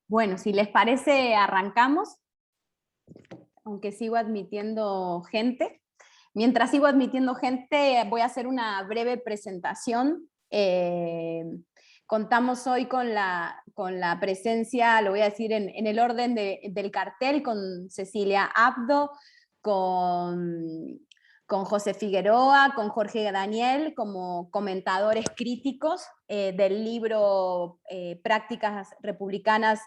Bueno, si les parece, arrancamos, aunque sigo admitiendo gente. Mientras sigo admitiendo gente, voy a hacer una breve presentación. Contamos hoy con la presencia, lo voy a decir en el orden del cartel, con Cecilia Abdo, con José Figueroa, con Jorge Daniel, como comentadores críticos del libro Prácticas Republicanas,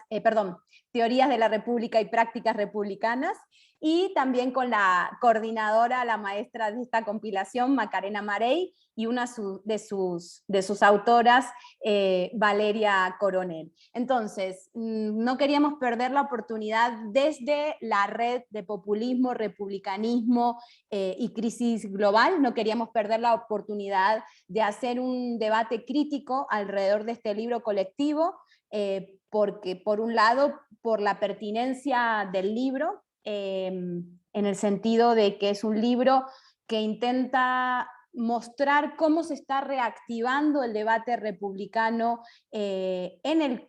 Teorías de la República y Prácticas Republicanas, y también con la coordinadora, la maestra de esta compilación, Macarena Marey, y una de sus autoras, Valeria Coronel. Entonces, no queríamos perder la oportunidad desde la red de populismo, republicanismo y crisis global, no queríamos perder la oportunidad de hacer un debate crítico alrededor de este libro colectivo, porque por un lado, por la pertinencia del libro, en el sentido de que es un libro que intenta mostrar cómo se está reactivando el debate republicano en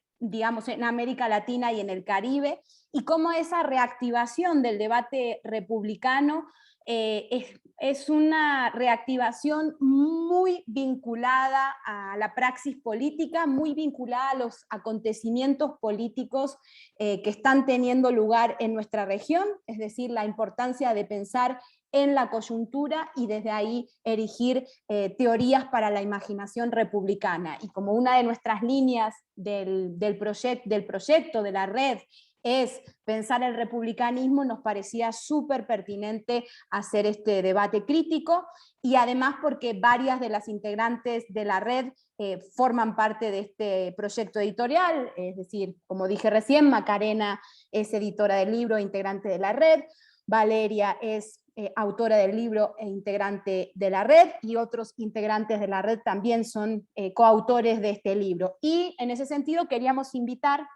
América Latina y en el Caribe, y cómo esa reactivación del debate republicano es una reactivación muy vinculada a la praxis política, muy vinculada a los acontecimientos políticos que están teniendo lugar en nuestra región, es decir, la importancia de pensar en la coyuntura y desde ahí erigir teorías para la imaginación republicana. Y como una de nuestras líneas del proyecto de la red es pensar el republicanismo, nos parecía súper pertinente hacer este debate crítico, y además porque varias de las integrantes de la red forman parte de este proyecto editorial, es decir, como dije recién, Macarena es editora del libro e integrante de la red, Valeria es autora del libro e integrante de la red, y otros integrantes de la red también son coautores de este libro. Y en ese sentido queríamos invitar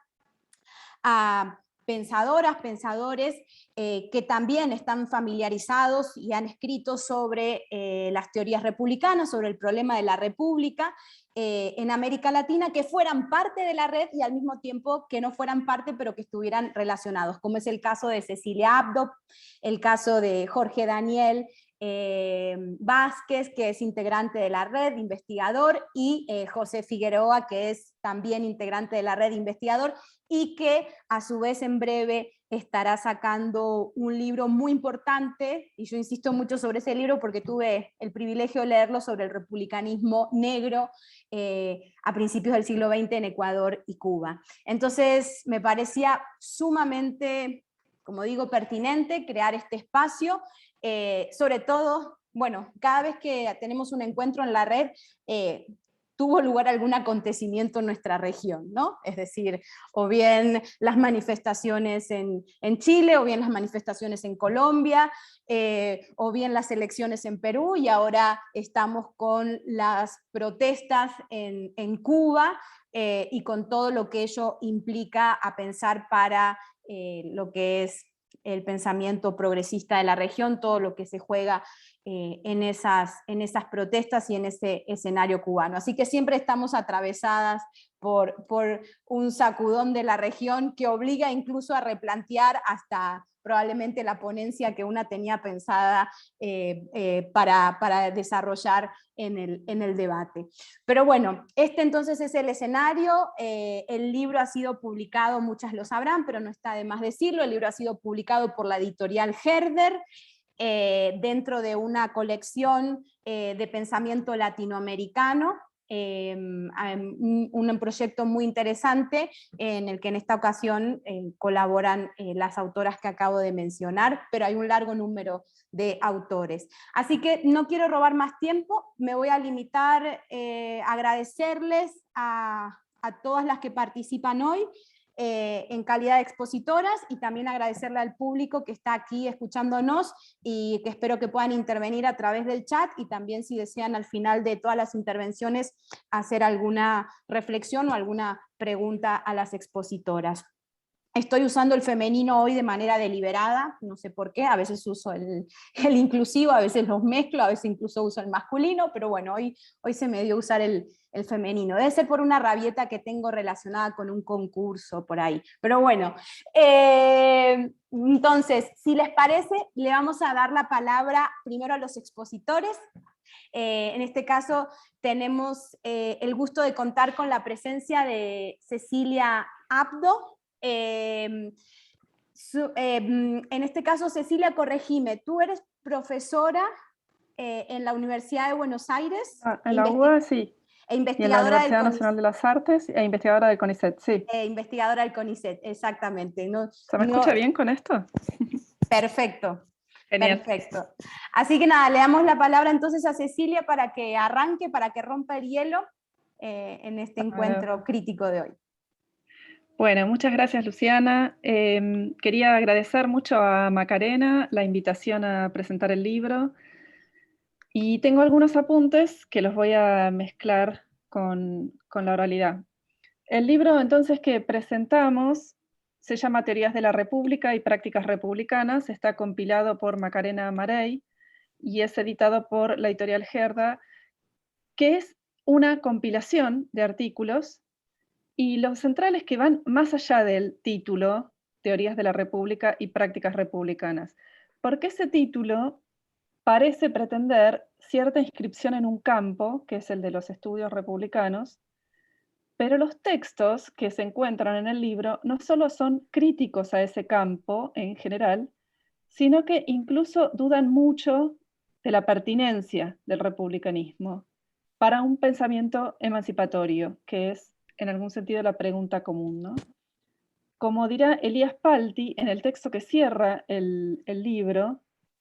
a pensadoras, pensadores que también están familiarizados y han escrito sobre las teorías republicanas, sobre el problema de la república en América Latina, que fueran parte de la red y al mismo tiempo que no fueran parte, pero que estuvieran relacionados, como es el caso de Cecilia Abdo, el caso de Jorge Daniel Vázquez, que es integrante de la red, investigador, y José Figueroa, que es también integrante de la red, investigador, y que a su vez en breve estará sacando un libro muy importante, y yo insisto mucho sobre ese libro porque tuve el privilegio de leerlo, sobre el republicanismo negro a principios del siglo XX en Ecuador y Cuba. Entonces me parecía sumamente, como digo, pertinente crear este espacio, sobre todo, bueno, cada vez que tenemos un encuentro en la red, tuvo lugar algún acontecimiento en nuestra región, ¿no? Es decir, o bien las manifestaciones en Chile, o bien las manifestaciones en Colombia, o bien las elecciones en Perú, y ahora estamos con las protestas en Cuba, y con todo lo que ello implica a pensar para lo que es el pensamiento progresista de la región, todo lo que se juega en esas protestas y en ese escenario cubano. Así que siempre estamos atravesadas por un sacudón de la región que obliga incluso este hasta probablemente la ponencia que una tenía pensada para desarrollar en el debate. Pero bueno, este entonces es el escenario. El libro ha sido publicado, muchas lo sabrán, pero no está de más decirlo, el libro ha sido publicado por la editorial Herder, dentro de una colección de pensamiento latinoamericano, un proyecto muy interesante en el que en esta ocasión colaboran las autoras que acabo de mencionar, pero hay un largo número de autores. Así que no quiero robar más tiempo, me voy a limitar a agradecerles a todas las que participan hoy, en calidad de expositoras, y también agradecerle al público que está aquí escuchándonos y que espero que puedan intervenir a través del chat, y también si desean al final de todas las intervenciones hacer alguna reflexión o alguna pregunta a las expositoras. Estoy usando el femenino hoy de manera deliberada, no sé por qué, a veces uso el inclusivo, a veces los mezclo, a veces incluso uso el masculino, pero bueno, hoy se me dio usar el el femenino. Debe ser por una rabieta que tengo relacionada con un concurso por ahí. Pero bueno, entonces, si les parece, le vamos a dar la palabra primero a los expositores. En este caso tenemos el gusto de contar con la presencia de Cecilia Abdo. En este caso, Cecilia, corregime, tú eres profesora en la Universidad de Buenos Aires. En la UBA, sí. E Y en la investigadora Universidad Nacional de las Artes e investigadora del CONICET, sí. Investigadora del CONICET, exactamente. No, ¿Se me escucha bien con esto? Perfecto. Genial. Perfecto. Así que nada, le damos la palabra entonces a Cecilia para que arranque, para que rompa el hielo en este encuentro crítico de hoy. Bueno, muchas gracias, Luciana. Quería agradecer mucho a Macarena la invitación a presentar el libro. Y tengo algunos apuntes que los voy a mezclar con la oralidad. El libro entonces que presentamos se llama Teorías de la República y Prácticas Republicanas, está compilado por Macarena Marey y es editado por la editorial Gerda, que es una compilación de artículos, y los centrales que van más allá del título, Teorías de la República y Prácticas Republicanas, porque ese título parece pretender cierta inscripción en un campo, que es el de los estudios republicanos, pero los textos que se encuentran en el libro no solo son críticos a ese campo en general, sino que incluso dudan mucho de la pertinencia del republicanismo para un pensamiento emancipatorio, que es en algún sentido la pregunta común, ¿no? Como dirá Elías Palti en el texto que cierra el libro,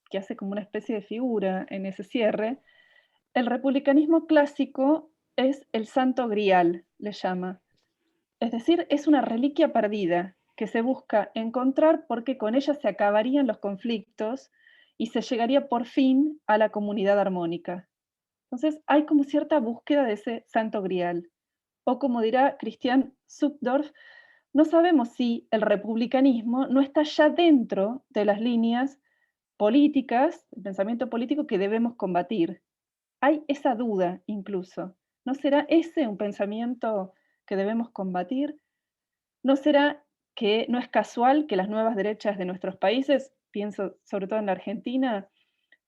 que hace como una especie de figura en ese cierre, el republicanismo clásico es el santo grial, le llama. Es decir, es una reliquia perdida que se busca encontrar porque con ella se acabarían los conflictos y se llegaría por fin a la comunidad armónica. Entonces hay como cierta búsqueda de ese santo grial. O como dirá Christian Zuckdorf, no sabemos si el republicanismo no está ya dentro de las líneas políticas, el pensamiento político que debemos combatir. Hay esa duda incluso. ¿No será ese un pensamiento que debemos combatir? ¿No será que no es casual que las nuevas derechas de nuestros países, pienso sobre todo en la Argentina,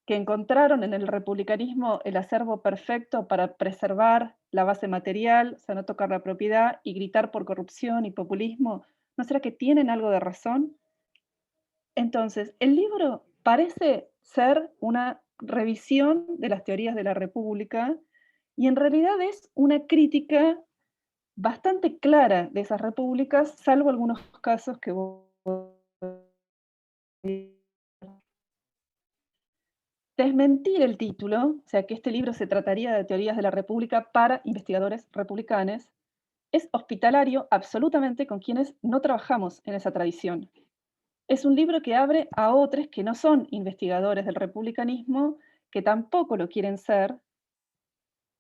que encontraron en el republicanismo el acervo perfecto para preservar la base material, o sea, no tocar la propiedad y gritar por corrupción y populismo, ¿no será que tienen algo de razón? Entonces, el libro parece ser una revisión de las teorías de la República y en realidad es una crítica bastante clara de esas repúblicas, salvo algunos casos que voy desmentir el título, o sea, que este libro se trataría de teorías de la República para investigadores republicanos, es hospitalario absolutamente con quienes no trabajamos en esa tradición. Es un libro que abre a otros que no son investigadores del republicanismo, que tampoco lo quieren ser,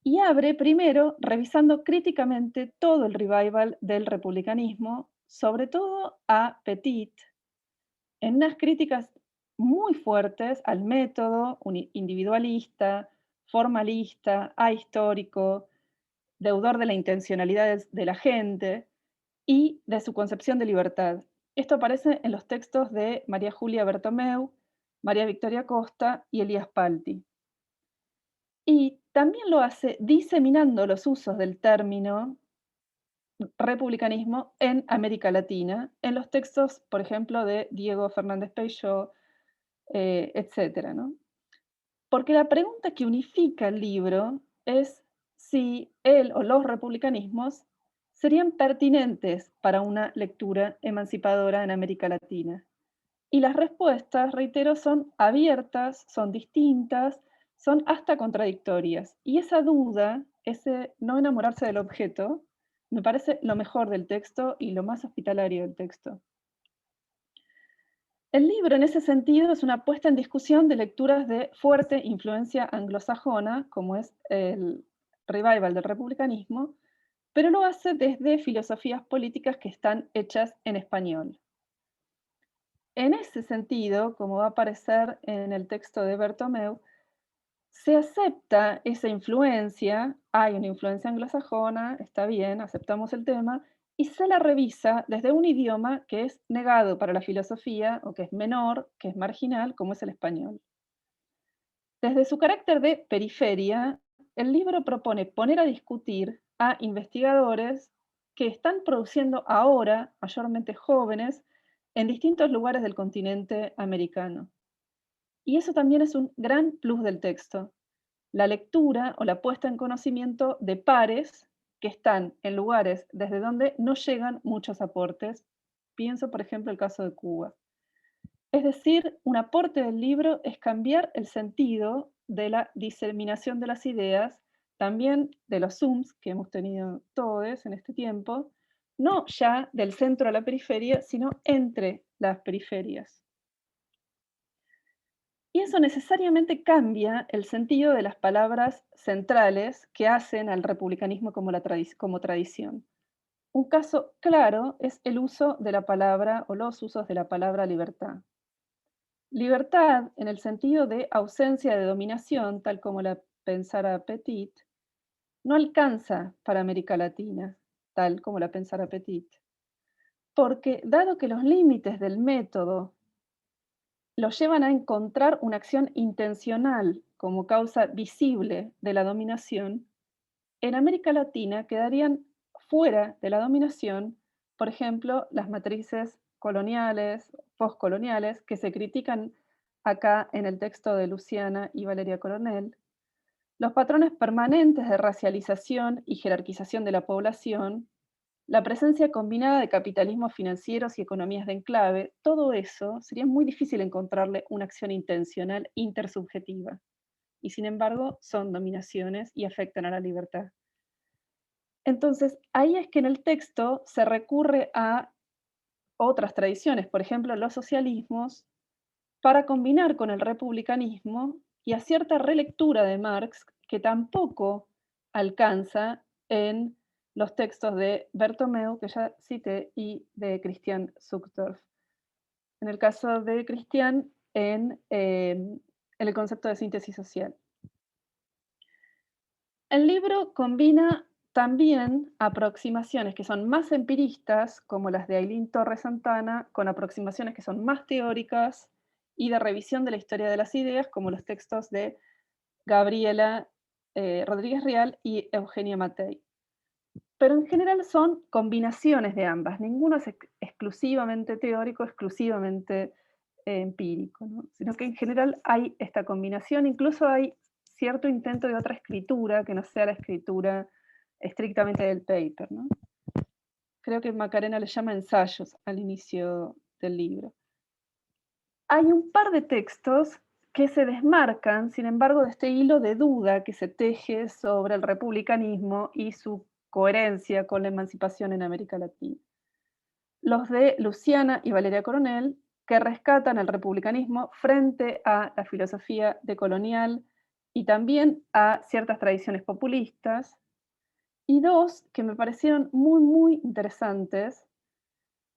y abre primero revisando críticamente todo el revival del republicanismo, sobre todo a Petit, en unas críticas muy fuertes al método individualista, formalista, ahistórico, deudor de la intencionalidad de la gente y de su concepción de libertad. Esto aparece en los textos de María Julia Bertomeu, María Victoria Costa y Elías Palti. Y también lo hace diseminando los usos del término republicanismo en América Latina, en los textos, por ejemplo, de Diego Fernández Peyo, etcétera, ¿no? Porque la pregunta que unifica el libro es si él o los republicanismos serían pertinentes para una lectura emancipadora en América Latina. Y las respuestas, reitero, son abiertas, son distintas, son hasta contradictorias. Y esa duda, ese no enamorarse del objeto, me parece lo mejor del texto y lo más hospitalario del texto. El libro, en ese sentido, es una puesta en discusión de lecturas de fuerte influencia anglosajona, como es el revival del republicanismo, pero lo hace desde filosofías políticas que están hechas en español. En ese sentido, como va a aparecer en el texto de Bertomeu, se acepta esa influencia, hay una influencia anglosajona, está bien, aceptamos el tema, y se la revisa desde un idioma que es negado para la filosofía, o que es menor, que es marginal, como es el español. Desde su carácter de periferia, el libro propone poner a discutir a investigadores que están produciendo ahora, mayormente jóvenes, en distintos lugares del continente americano. Y eso también es un gran plus del texto, la lectura o la puesta en conocimiento de pares que están en lugares desde donde no llegan muchos aportes. Pienso, por ejemplo, el caso de Cuba. Es decir, un aporte del libro es cambiar el sentido de la diseminación de las ideas, también de los Zooms que hemos tenido todos en este tiempo, no ya del centro a la periferia, sino entre las periferias. Y eso necesariamente cambia el sentido de las palabras centrales que hacen al republicanismo como tradición. Un caso claro es el uso de la palabra o los usos de la palabra libertad. Libertad, en el sentido de ausencia de dominación, tal como la pensara Petit, no alcanza para América Latina, tal como la pensara Petit, porque dado que los límites del método los llevan a encontrar una acción intencional como causa visible de la dominación, en América Latina quedarían fuera de la dominación, por ejemplo, las matrices coloniales, postcoloniales, que se critican acá en el texto de Luciana y Valeria Coronel, los patrones permanentes de racialización y jerarquización de la población, la presencia combinada de capitalismos financieros y economías de enclave, todo eso sería muy difícil encontrarle una acción intencional intersubjetiva. Y sin embargo, son dominaciones y afectan a la libertad. Entonces, ahí es que en el texto se recurre a otras tradiciones, por ejemplo, los socialismos, para combinar con el republicanismo y a cierta relectura de Marx que tampoco alcanza en los textos de Bertomeu, que ya cité, y de Christian Zuckdorf. En el caso de Christian, en el concepto de síntesis social. El libro combina también aproximaciones que son más empiristas, como las de Ailín Torres Santana, con aproximaciones que son más teóricas y de revisión de la historia de las ideas, como los textos de Gabriela Rodríguez Rial y Eugenia Matei. Pero en general son combinaciones de ambas, ninguno es exclusivamente teórico, exclusivamente empírico, ¿no? Sino que en general hay esta combinación, incluso hay cierto intento de otra escritura que no sea la escritura estrictamente del paper, ¿no? Creo que Macarena le llama ensayos al inicio del libro. Hay un par de textos que se desmarcan, sin embargo, de este hilo de duda que se teje sobre el republicanismo y su coherencia con la emancipación en América Latina. Los de Luciana y Valeria Coronel, que rescatan el republicanismo frente a la filosofía decolonial y también a ciertas tradiciones populistas, y dos que me parecieron muy, muy interesantes.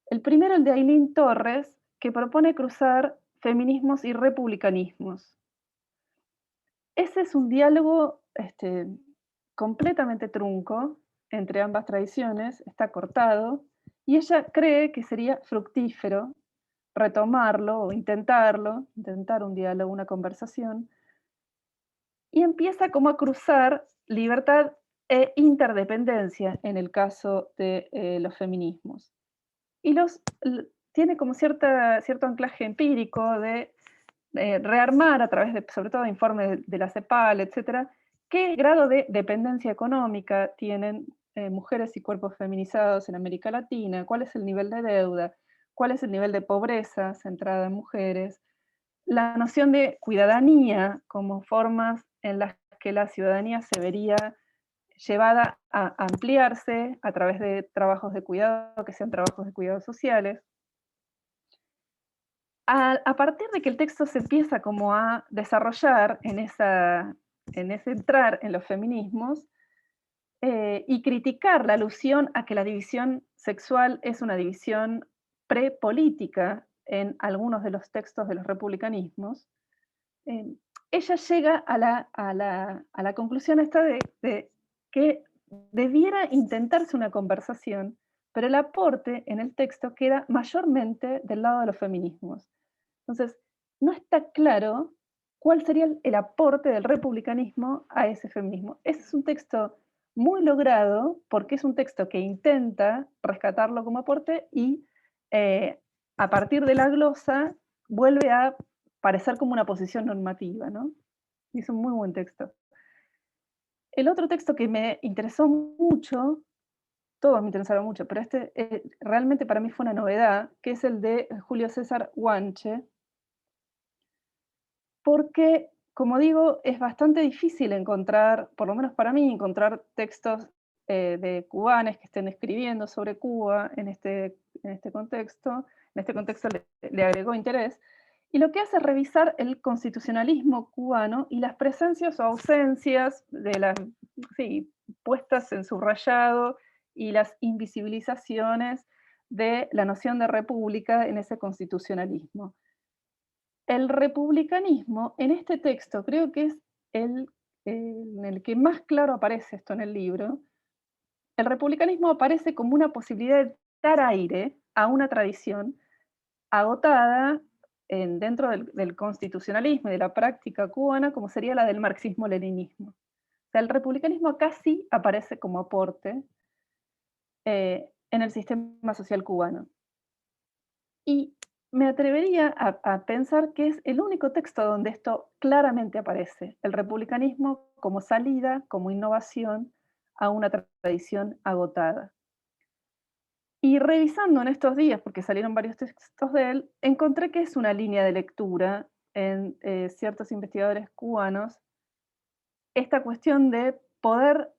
El primero, el de Ailín Torres, que propone cruzar feminismos y republicanismos. Ese es un diálogo completamente trunco entre ambas tradiciones, está cortado, y ella cree que sería fructífero retomarlo o intentar un diálogo, una conversación, y empieza como a cruzar libertad e interdependencia en el caso de los feminismos. Y tiene como cierto anclaje empírico de rearmar a través de, sobre todo, informes de la CEPAL, etcétera, qué grado de dependencia económica tienen mujeres y cuerpos feminizados en América Latina, cuál es el nivel de deuda, cuál es el nivel de pobreza centrada en mujeres, la noción de cuidadanía como formas en las que la ciudadanía se vería llevada a ampliarse a través de trabajos de cuidado, que sean trabajos de cuidados sociales. A partir de que el texto se empieza como a desarrollar en ese entrar en los feminismos, y criticar la alusión a que la división sexual es una división prepolítica en algunos de los textos de los republicanismos, ella llega a la conclusión esta de que debiera intentarse una conversación, pero el aporte en el texto queda mayormente del lado de los feminismos. Entonces, no está claro cuál sería el aporte del republicanismo a ese feminismo. Ese es un texto muy logrado porque es un texto que intenta rescatarlo como aporte y a partir de la glosa vuelve a parecer como una posición normativa, ¿no? Y es un muy buen texto. El otro texto que me interesó mucho, todos me interesaron mucho, pero este realmente para mí fue una novedad, que es el de Julio César Guanche, porque, como digo, es bastante difícil encontrar, por lo menos para mí, encontrar textos de cubanes que estén escribiendo sobre Cuba en este contexto. En este contexto le agregó interés. Y lo que hace es revisar el constitucionalismo cubano y las presencias o ausencias de las, sí, puestas en subrayado y las invisibilizaciones de la noción de república en ese constitucionalismo. El republicanismo, en este texto, creo que es en el que más claro aparece esto en el libro. El republicanismo aparece como una posibilidad de dar aire a una tradición agotada dentro del constitucionalismo y de la práctica cubana, como sería la del marxismo-leninismo. O sea, el republicanismo casi aparece como aporte en el sistema social cubano. Y me atrevería a pensar que es el único texto donde esto claramente aparece, el republicanismo como salida, como innovación a una tradición agotada. Y revisando en estos días, porque salieron varios textos de él, encontré que es una línea de lectura en ciertos investigadores cubanos, esta cuestión de poder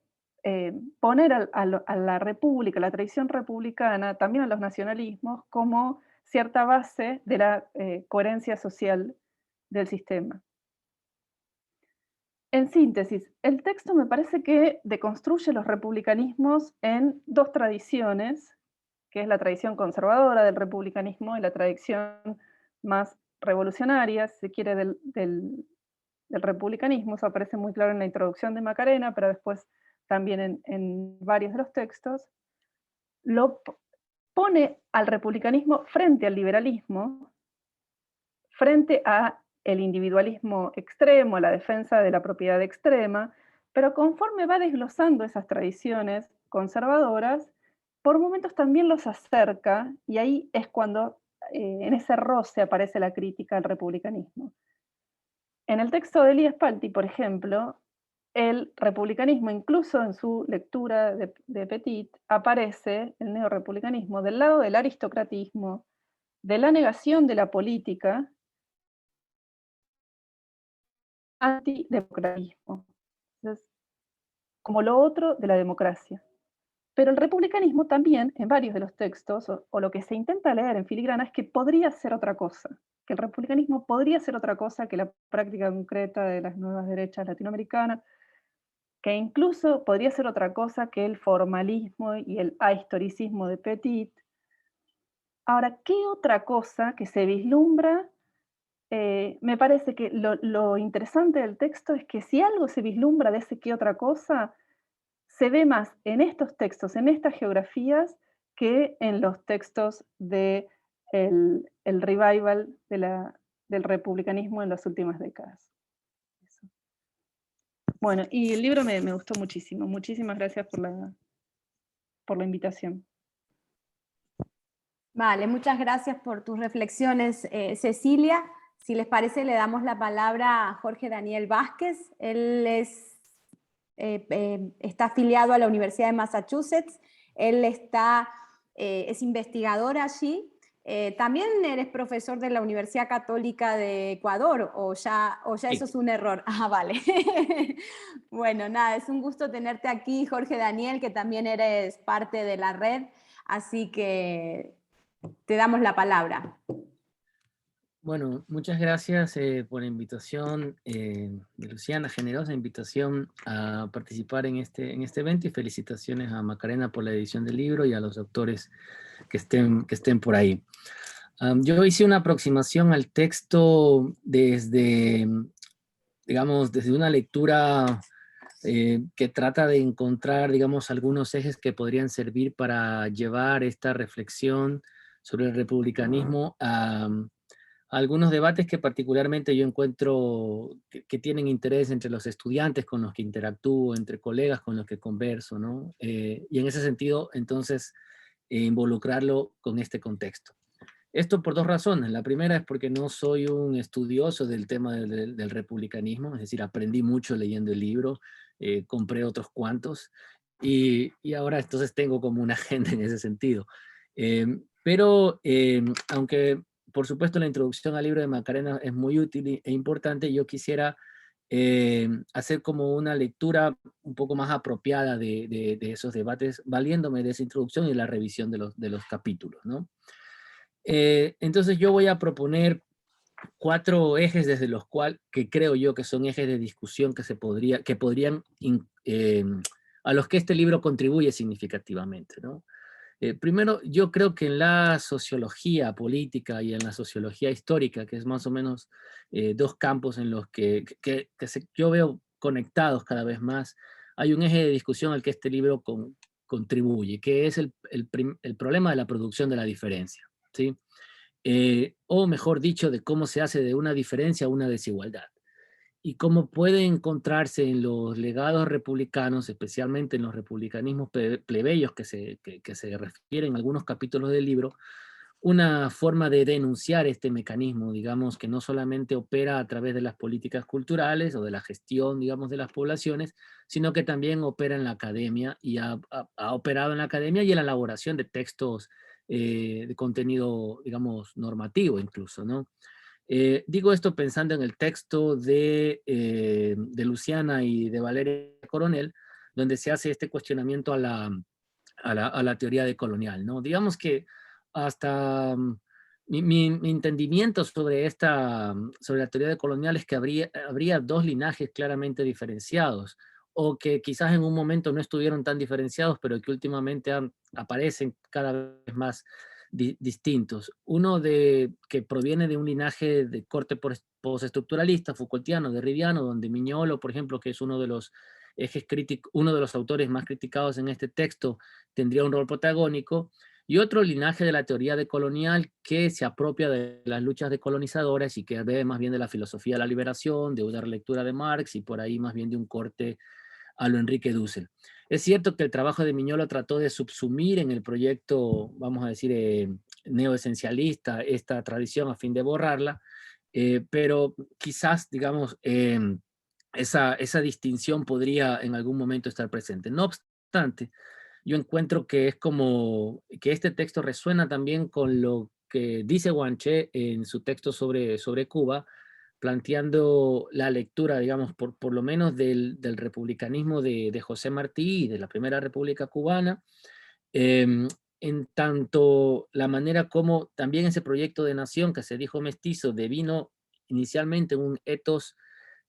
poner a la república, a la tradición republicana, también a los nacionalismos, como cierta base de la coherencia social del sistema. En síntesis, el texto me parece que deconstruye los republicanismos en dos tradiciones, que es la tradición conservadora del republicanismo y la tradición más revolucionaria, si se quiere, del republicanismo. Eso aparece muy claro en la introducción de Macarena, pero después también en varios de los textos. Lo pone al republicanismo frente al liberalismo, frente a el individualismo extremo, a la defensa de la propiedad extrema, pero conforme va desglosando esas tradiciones conservadoras, por momentos también los acerca, y ahí es cuando en ese roce aparece la crítica al republicanismo. En el texto de Elías Palti, por ejemplo, el republicanismo, incluso en su lectura de Petit, aparece el neorepublicanismo del lado del aristocratismo, de la negación de la política, antidemocratismo. Entonces, como lo otro de la democracia. Pero el republicanismo también, en varios de los textos, o lo que se intenta leer en filigrana, es que podría ser otra cosa, que el republicanismo podría ser otra cosa que la práctica concreta de las nuevas derechas latinoamericanas, que incluso podría ser otra cosa que el formalismo y el ahistoricismo de Petit. Ahora, ¿qué otra cosa que se vislumbra? Me parece que lo interesante del texto es que si algo se vislumbra de ese qué otra cosa, se ve más en estos textos, en estas geografías, que en los textos del el revival del republicanismo en las últimas décadas. Eso. Bueno, y el libro me gustó muchísimo. Muchísimas gracias por la invitación. Vale, muchas gracias por tus reflexiones, Cecilia. Si les parece, le damos la palabra a Jorge Daniel Vázquez. Él está afiliado a la Universidad de Massachusetts. Él es investigador allí. También eres profesor de la Universidad Católica de Ecuador, o ya eso es un error. Ah, vale. Bueno, nada, es un gusto tenerte aquí, Jorge Daniel, que también eres parte de la red, así que te damos la palabra. Bueno, muchas gracias por la invitación de Luciana, generosa invitación a participar en este evento, y felicitaciones a Macarena por la edición del libro y a los autores que estén por ahí. Yo hice una aproximación al texto desde digamos, desde una lectura que trata de encontrar, digamos, algunos ejes que podrían servir para llevar esta reflexión sobre el republicanismo a algunos debates que particularmente yo encuentro que tienen interés entre los estudiantes con los que interactúo, entre colegas con los que converso, ¿no? Y en ese sentido, entonces, involucrarlo con este contexto. Esto por dos razones. La primera es porque no soy un estudioso del tema del republicanismo, es decir, aprendí mucho leyendo el libro, compré otros cuantos, y ahora entonces tengo como una agenda en ese sentido. Pero aunque por supuesto la introducción al libro de Macarena es muy útil e importante, yo quisiera hacer como una lectura un poco más apropiada de esos debates, valiéndome de esa introducción y la revisión de los capítulos, ¿no? Entonces yo voy a proponer 4 ejes desde los cuales, que creo yo que son ejes de discusión que podrían, a los que este libro contribuye significativamente, ¿no? Primero, yo creo que en la sociología política y en la sociología histórica, que es más o menos 2 campos en los que yo veo conectados cada vez más, hay un eje de discusión al que este libro contribuye, que es el problema de la producción de la diferencia, ¿sí? O mejor dicho, de cómo se hace de una diferencia una desigualdad. Y cómo puede encontrarse en los legados republicanos, especialmente en los republicanismos plebeyos que se refieren a algunos capítulos del libro, una forma de denunciar este mecanismo, digamos, que no solamente opera a través de las políticas culturales o de la gestión, digamos, de las poblaciones, sino que también opera en la academia y ha operado en la academia y en la elaboración de textos de contenido, digamos, normativo incluso, ¿no? Digo esto pensando en el texto de Luciana y de Valeria Coronel, donde se hace este cuestionamiento a la teoría decolonial, ¿no? Digamos que hasta mi entendimiento sobre sobre la teoría decolonial es que habría 2 linajes claramente diferenciados, o que quizás en un momento no estuvieron tan diferenciados, pero que últimamente aparecen cada vez más distintos. Uno que proviene de un linaje de corte postestructuralista, Foucaultiano, derridiano, donde Mignolo, por ejemplo, que es uno de los ejes críticos, uno de los autores más criticados en este texto, tendría un rol protagónico, y otro linaje de la teoría decolonial que se apropia de las luchas decolonizadoras y que ve más bien de la filosofía de la liberación, de una relectura de Marx y por ahí más bien de un corte a lo Enrique Dussel. Es cierto que el trabajo de Mignolo trató de subsumir en el proyecto, vamos a decir, neoesencialista, esta tradición a fin de borrarla, pero quizás, digamos, esa distinción podría en algún momento estar presente. No obstante, yo encuentro que es como que este texto resuena también con lo que dice Guanché en su texto sobre Cuba, planteando la lectura, digamos, por lo menos del republicanismo de José Martí y de la Primera República Cubana, en tanto la manera como también ese proyecto de nación que se dijo mestizo devino inicialmente un etos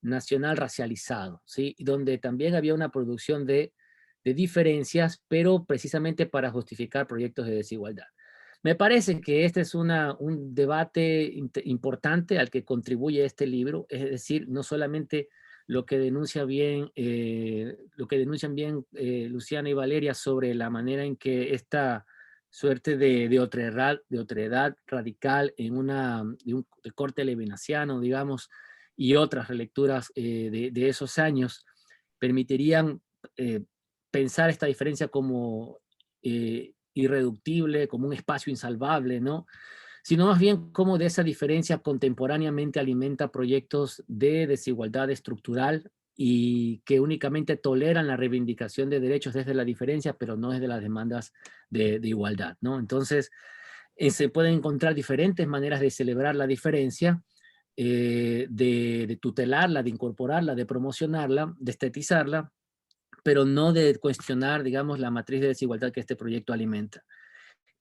nacional racializado, ¿sí? Donde también había una producción de diferencias, pero precisamente para justificar proyectos de desigualdad. Me parece que este es un debate importante al que contribuye este libro, es decir, no solamente lo que denuncian bien Luciana y Valeria sobre la manera en que esta suerte de otredad radical de corte levinasiano, digamos, y otras relecturas de esos años permitirían pensar esta diferencia como irreductible, como un espacio insalvable, ¿no? Sino más bien cómo de esa diferencia contemporáneamente alimenta proyectos de desigualdad estructural y que únicamente toleran la reivindicación de derechos desde la diferencia, pero no desde las demandas de igualdad, ¿no? Entonces, se pueden encontrar diferentes maneras de celebrar la diferencia, de tutelarla, de incorporarla, de promocionarla, de estetizarla, pero no de cuestionar, digamos, la matriz de desigualdad que este proyecto alimenta.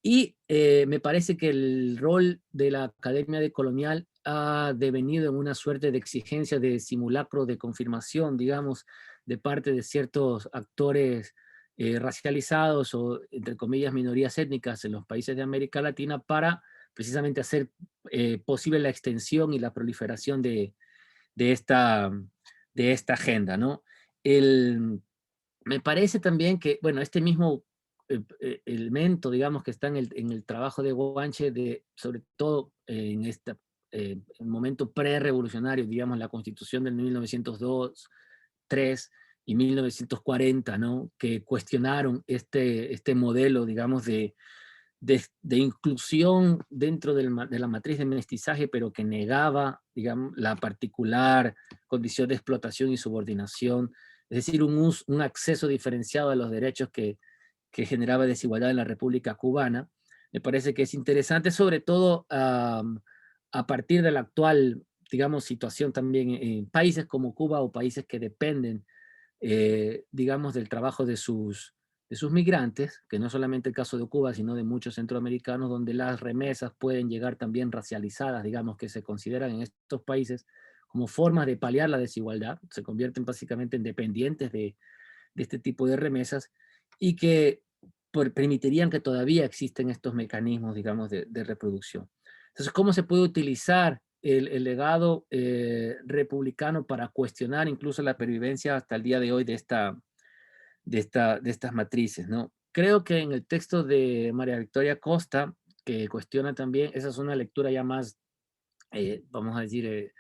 Y me parece que el rol de la Academia Decolonial ha devenido en una suerte de exigencia de simulacro de confirmación, digamos, de parte de ciertos actores racializados o, entre comillas, minorías étnicas en los países de América Latina para precisamente hacer posible la extensión y la proliferación de esta de esta agenda, ¿no? Me parece también que, bueno, este mismo elemento, digamos, que está en el trabajo de Guanche, sobre todo en este momento pre-revolucionario, digamos, la Constitución del 1902, 3 y 1940, ¿no? Que cuestionaron este modelo, digamos, de inclusión dentro de la matriz de mestizaje, pero que negaba, digamos, la particular condición de explotación y subordinación, es decir, un acceso diferenciado a los derechos que generaba desigualdad en la República Cubana. Me parece que es interesante, sobre todo a partir de la actual, digamos, situación también en países como Cuba o países que dependen, digamos, del trabajo de sus migrantes, que no solamente el caso de Cuba, sino de muchos centroamericanos, donde las remesas pueden llegar también racializadas, digamos, que se consideran en estos países como formas de paliar la desigualdad, se convierten básicamente en dependientes de este tipo de remesas, y que permitirían que todavía existen estos mecanismos, digamos, de reproducción. Entonces, ¿cómo se puede utilizar el legado republicano para cuestionar incluso la pervivencia hasta el día de hoy de estas matrices, ¿no? Creo que en el texto de María Victoria Costa, que cuestiona también, esa es una lectura ya más, vamos a decir,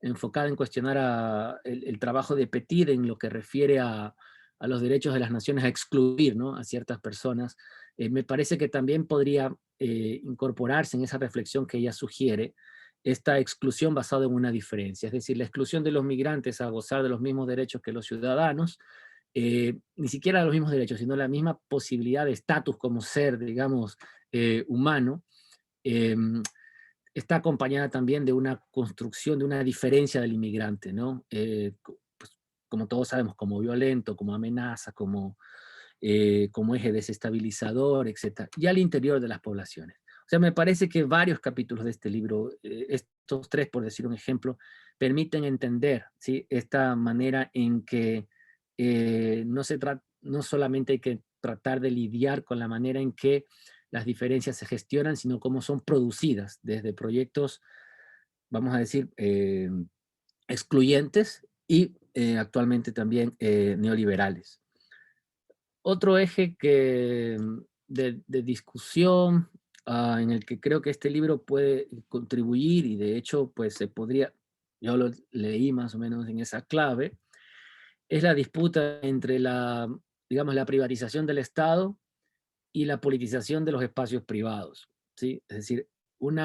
enfocada en cuestionar el trabajo de Petit en lo que refiere a los derechos de las naciones a excluir, ¿no? A ciertas personas. Me parece que también podría incorporarse en esa reflexión que ella sugiere esta exclusión basada en una diferencia, es decir, la exclusión de los migrantes a gozar de los mismos derechos que los ciudadanos, ni siquiera los mismos derechos, sino la misma posibilidad de estatus como ser, digamos, humano, eh, está acompañada también de una construcción, de una diferencia del inmigrante, ¿no? Pues, como todos sabemos, como violento, como amenaza, como eje desestabilizador, etc. Y al interior de las poblaciones. O sea, me parece que varios capítulos de este libro, estos 3, por decir un ejemplo, permiten entender, ¿sí?, esta manera en que no solamente hay que tratar de lidiar con la manera en que las diferencias se gestionan, sino cómo son producidas desde proyectos, vamos a decir, excluyentes y actualmente también neoliberales. Otro eje de discusión en el que creo que este libro puede contribuir, y de hecho pues yo lo leí más o menos en esa clave, es la disputa entre digamos, la privatización del Estado y la politización de los espacios privados, ¿sí? Es decir, un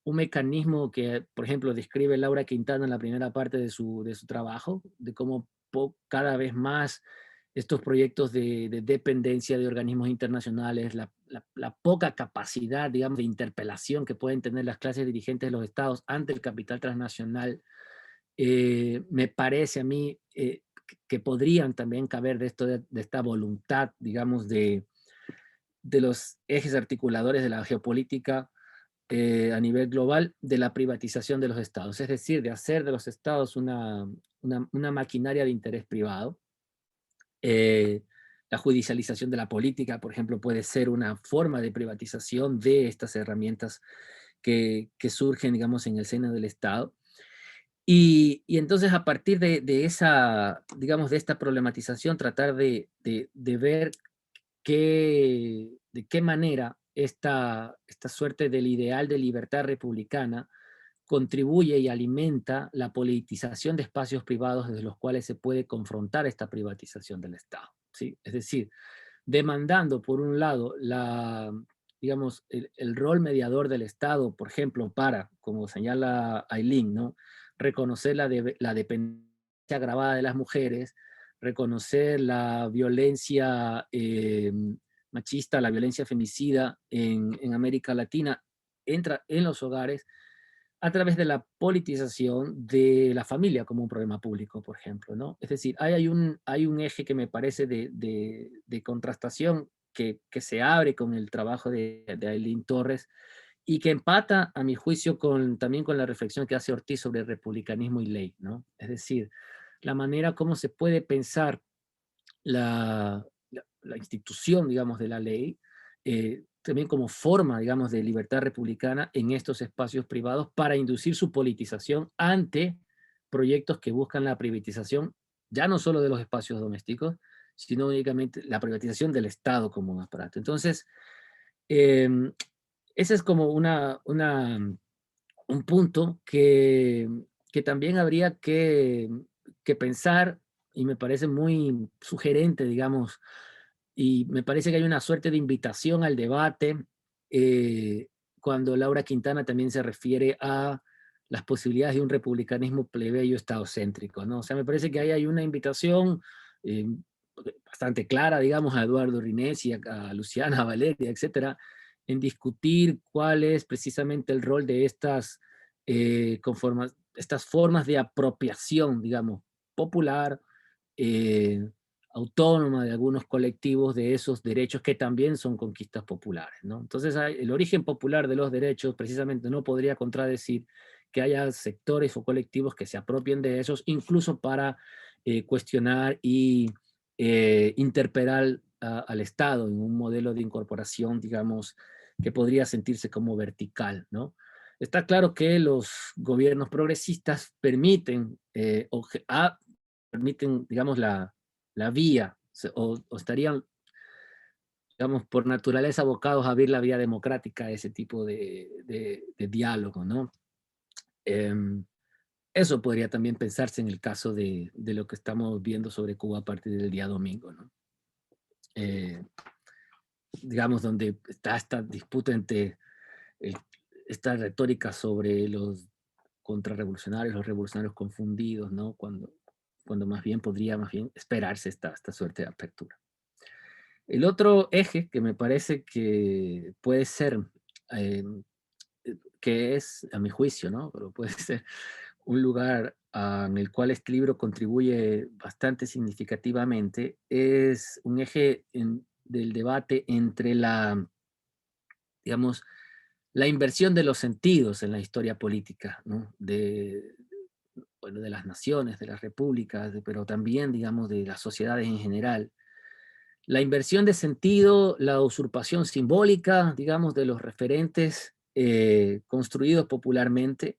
mecanismo que, por ejemplo, describe Laura Quintana en la primera parte de su trabajo, de cómo cada vez más estos proyectos de dependencia de organismos internacionales, la poca capacidad, digamos, de interpelación que pueden tener las clases dirigentes de los estados ante el capital transnacional, me parece a mí que podrían también caber de esta voluntad, digamos, de los ejes articuladores de la geopolítica a nivel global, de la privatización de los estados, es decir, de hacer de los estados una maquinaria de interés privado. La judicialización de la política, por ejemplo, puede ser una forma de privatización de estas herramientas que surgen, digamos, en el seno del Estado. Y entonces, a partir de esa, digamos, de esta problematización, tratar de ver de qué manera esta suerte del ideal de libertad republicana contribuye y alimenta la politización de espacios privados desde los cuales se puede confrontar esta privatización del Estado, ¿sí? Es decir, demandando, por un lado, digamos, el rol mediador del Estado, por ejemplo, para, como señala Aileen, ¿no?, reconocer la dependencia agravada de las mujeres, reconocer la violencia machista, la violencia femicida en América Latina, entra en los hogares a través de la politización de la familia como un problema público, por ejemplo, ¿no? Es decir, hay un eje que me parece de contrastación que se abre con el trabajo de Aileen Torres y que empata, a mi juicio, también con la reflexión que hace Ortiz sobre republicanismo y ley, ¿no? Es decir, la manera como se puede pensar la institución, digamos, de la ley, también como forma, digamos, de libertad republicana en estos espacios privados para inducir su politización ante proyectos que buscan la privatización, ya no solo de los espacios domésticos, sino únicamente la privatización del Estado como un aparato. Entonces, ese es como un punto que también habría que pensar, y me parece muy sugerente, digamos, y me parece que hay una suerte de invitación al debate cuando Laura Quintana también se refiere a las posibilidades de un republicanismo plebeyo estadocéntrico, ¿no? O sea, me parece que ahí hay una invitación eh, bastante clara, digamos, a Eduardo Rinés y a Luciana Valeria, etcétera, en discutir cuál es precisamente el rol de estas formas de apropiación, digamos, popular, eh, autónoma de algunos colectivos de esos derechos que también son conquistas populares, ¿no? Entonces, el origen popular de los derechos precisamente no podría contradecir que haya sectores o colectivos que se apropien de esos, incluso para cuestionar y interpelar al Estado en un modelo de incorporación, digamos, que podría sentirse como vertical, ¿no? Está claro que los gobiernos progresistas permiten, digamos, la vía, o estarían, digamos, por naturaleza abocados a abrir la vía democrática a ese tipo de diálogo, ¿no? Eso podría también pensarse en el caso de lo que estamos viendo sobre Cuba a partir del día domingo, ¿no? Digamos, donde está esta disputa entre esta retórica sobre los contrarrevolucionarios, los revolucionarios confundidos, ¿no? Cuando más bien podría más bien esperarse esta suerte de apertura. El otro eje que me parece que puede ser, que es, a mi juicio, ¿no? Pero puede ser un lugar en el cual este libro contribuye bastante significativamente, es un eje del debate entre digamos, la inversión de los sentidos en la historia política, ¿no? Bueno, de las naciones, de las repúblicas, pero también, digamos, de las sociedades en general. La inversión de sentido, la usurpación simbólica, digamos, de los referentes construidos popularmente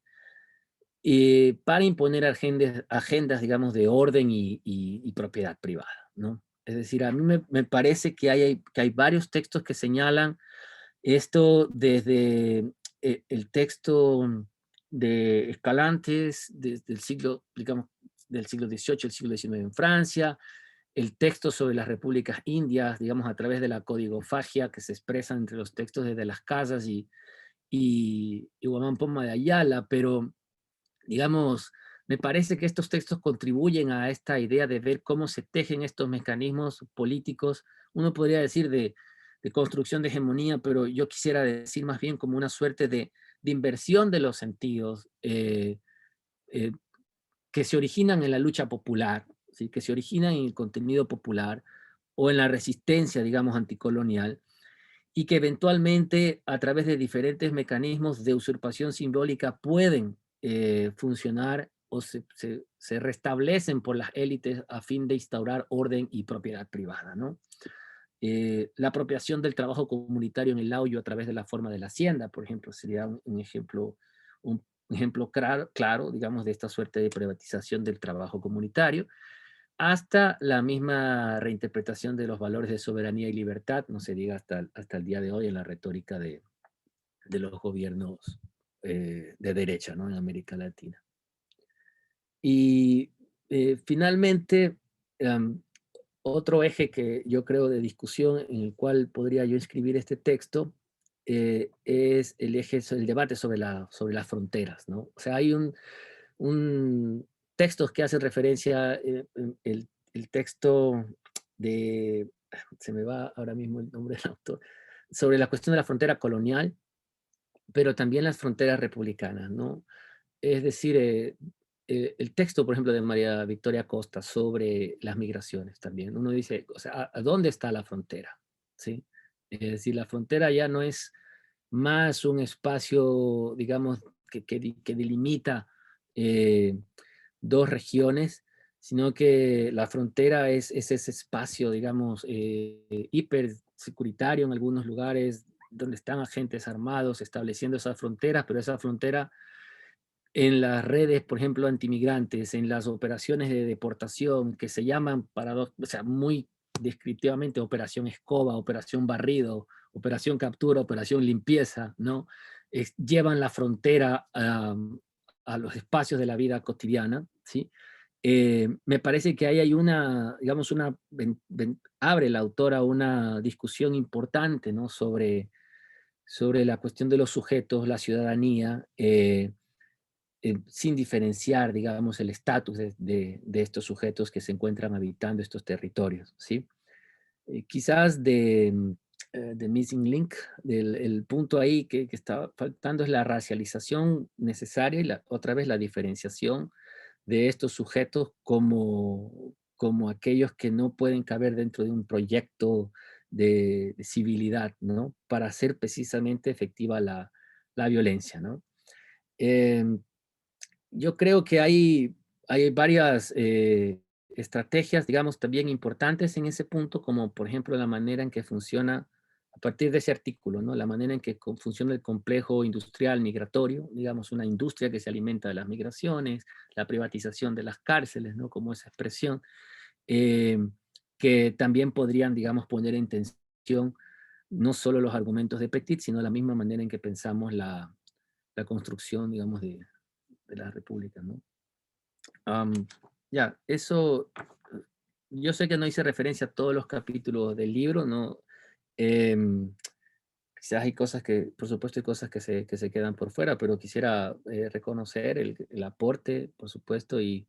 para imponer agendas, digamos, de orden y propiedad privada, ¿no? Es decir, a mí me parece que hay varios textos que señalan esto desde el texto de Escalantes, desde el siglo, digamos, del siglo XVIII, el siglo XIX en Francia, el texto sobre las repúblicas indias, digamos, a través de la codigofagia que se expresa entre los textos desde las casas y Guamán Poma de Ayala, pero, digamos, me parece que estos textos contribuyen a esta idea de ver cómo se tejen estos mecanismos políticos, uno podría decir de construcción de hegemonía, pero yo quisiera decir más bien como una suerte de inversión de los sentidos eh, que se originan en la lucha popular, ¿sí? Que se originan en el contenido popular o en la resistencia, digamos, anticolonial, y que eventualmente a través de diferentes mecanismos de usurpación simbólica pueden funcionar o se restablecen por las élites a fin de instaurar orden y propiedad privada, ¿no? La apropiación del trabajo comunitario en el auyo a través de la forma de la hacienda, por ejemplo, sería un ejemplo claro, digamos, de esta suerte de privatización del trabajo comunitario, hasta la misma reinterpretación de los valores de soberanía y libertad, no se diga hasta el día de hoy en la retórica de los gobiernos de derecha, ¿no? En América Latina. Y finalmente, otro eje que yo creo de discusión en el cual podría yo escribir este texto es el debate sobre las fronteras, ¿no? O sea, hay un textos que hacen referencia, el texto de, se me va ahora mismo el nombre del autor, sobre la cuestión de la frontera colonial, pero también las fronteras republicanas, ¿no? Es decir, el texto, por ejemplo, de María Victoria Costa sobre las migraciones también. Uno dice, o sea, ¿a dónde está la frontera? ¿Sí? Es decir, la frontera ya no es más un espacio, digamos, que delimita dos regiones, sino que la frontera es ese espacio, digamos, hipersecuritario en algunos lugares, donde están agentes armados estableciendo esas fronteras, pero esa frontera en las redes, por ejemplo, antimigrantes, en las operaciones de deportación que se llaman, o sea, muy descriptivamente, Operación Escoba, Operación Barrido, Operación Captura, Operación Limpieza, ¿no? Llevan la frontera a los espacios de la vida cotidiana, ¿sí? Me parece que ahí hay una, digamos, abre la autora una discusión importante, ¿no? sobre la cuestión de los sujetos, la ciudadanía, sin diferenciar, digamos, el estatus de estos sujetos que se encuentran habitando estos territorios, ¿sí? Quizás de Missing Link, el punto ahí que está faltando es la racialización necesaria y otra vez la diferenciación de estos sujetos como aquellos que no pueden caber dentro de un proyecto de civilidad, ¿no? Para hacer precisamente efectiva la violencia, ¿no? Yo creo que hay varias estrategias, digamos, también importantes en ese punto, como por ejemplo la manera en que funciona, a partir de ese artículo, ¿no? La manera en que funciona el complejo industrial migratorio, digamos, una industria que se alimenta de las migraciones, la privatización de las cárceles, ¿no? Como esa expresión, eh, que también podrían, digamos, poner en tensión no solo los argumentos de Petit, sino la misma manera en que pensamos la construcción, digamos, de la República, ¿no? Ya, eso, yo sé que no hice referencia a todos los capítulos del libro, ¿no? Quizás hay cosas que, por supuesto, hay cosas que se quedan por fuera, pero quisiera reconocer el aporte, por supuesto, y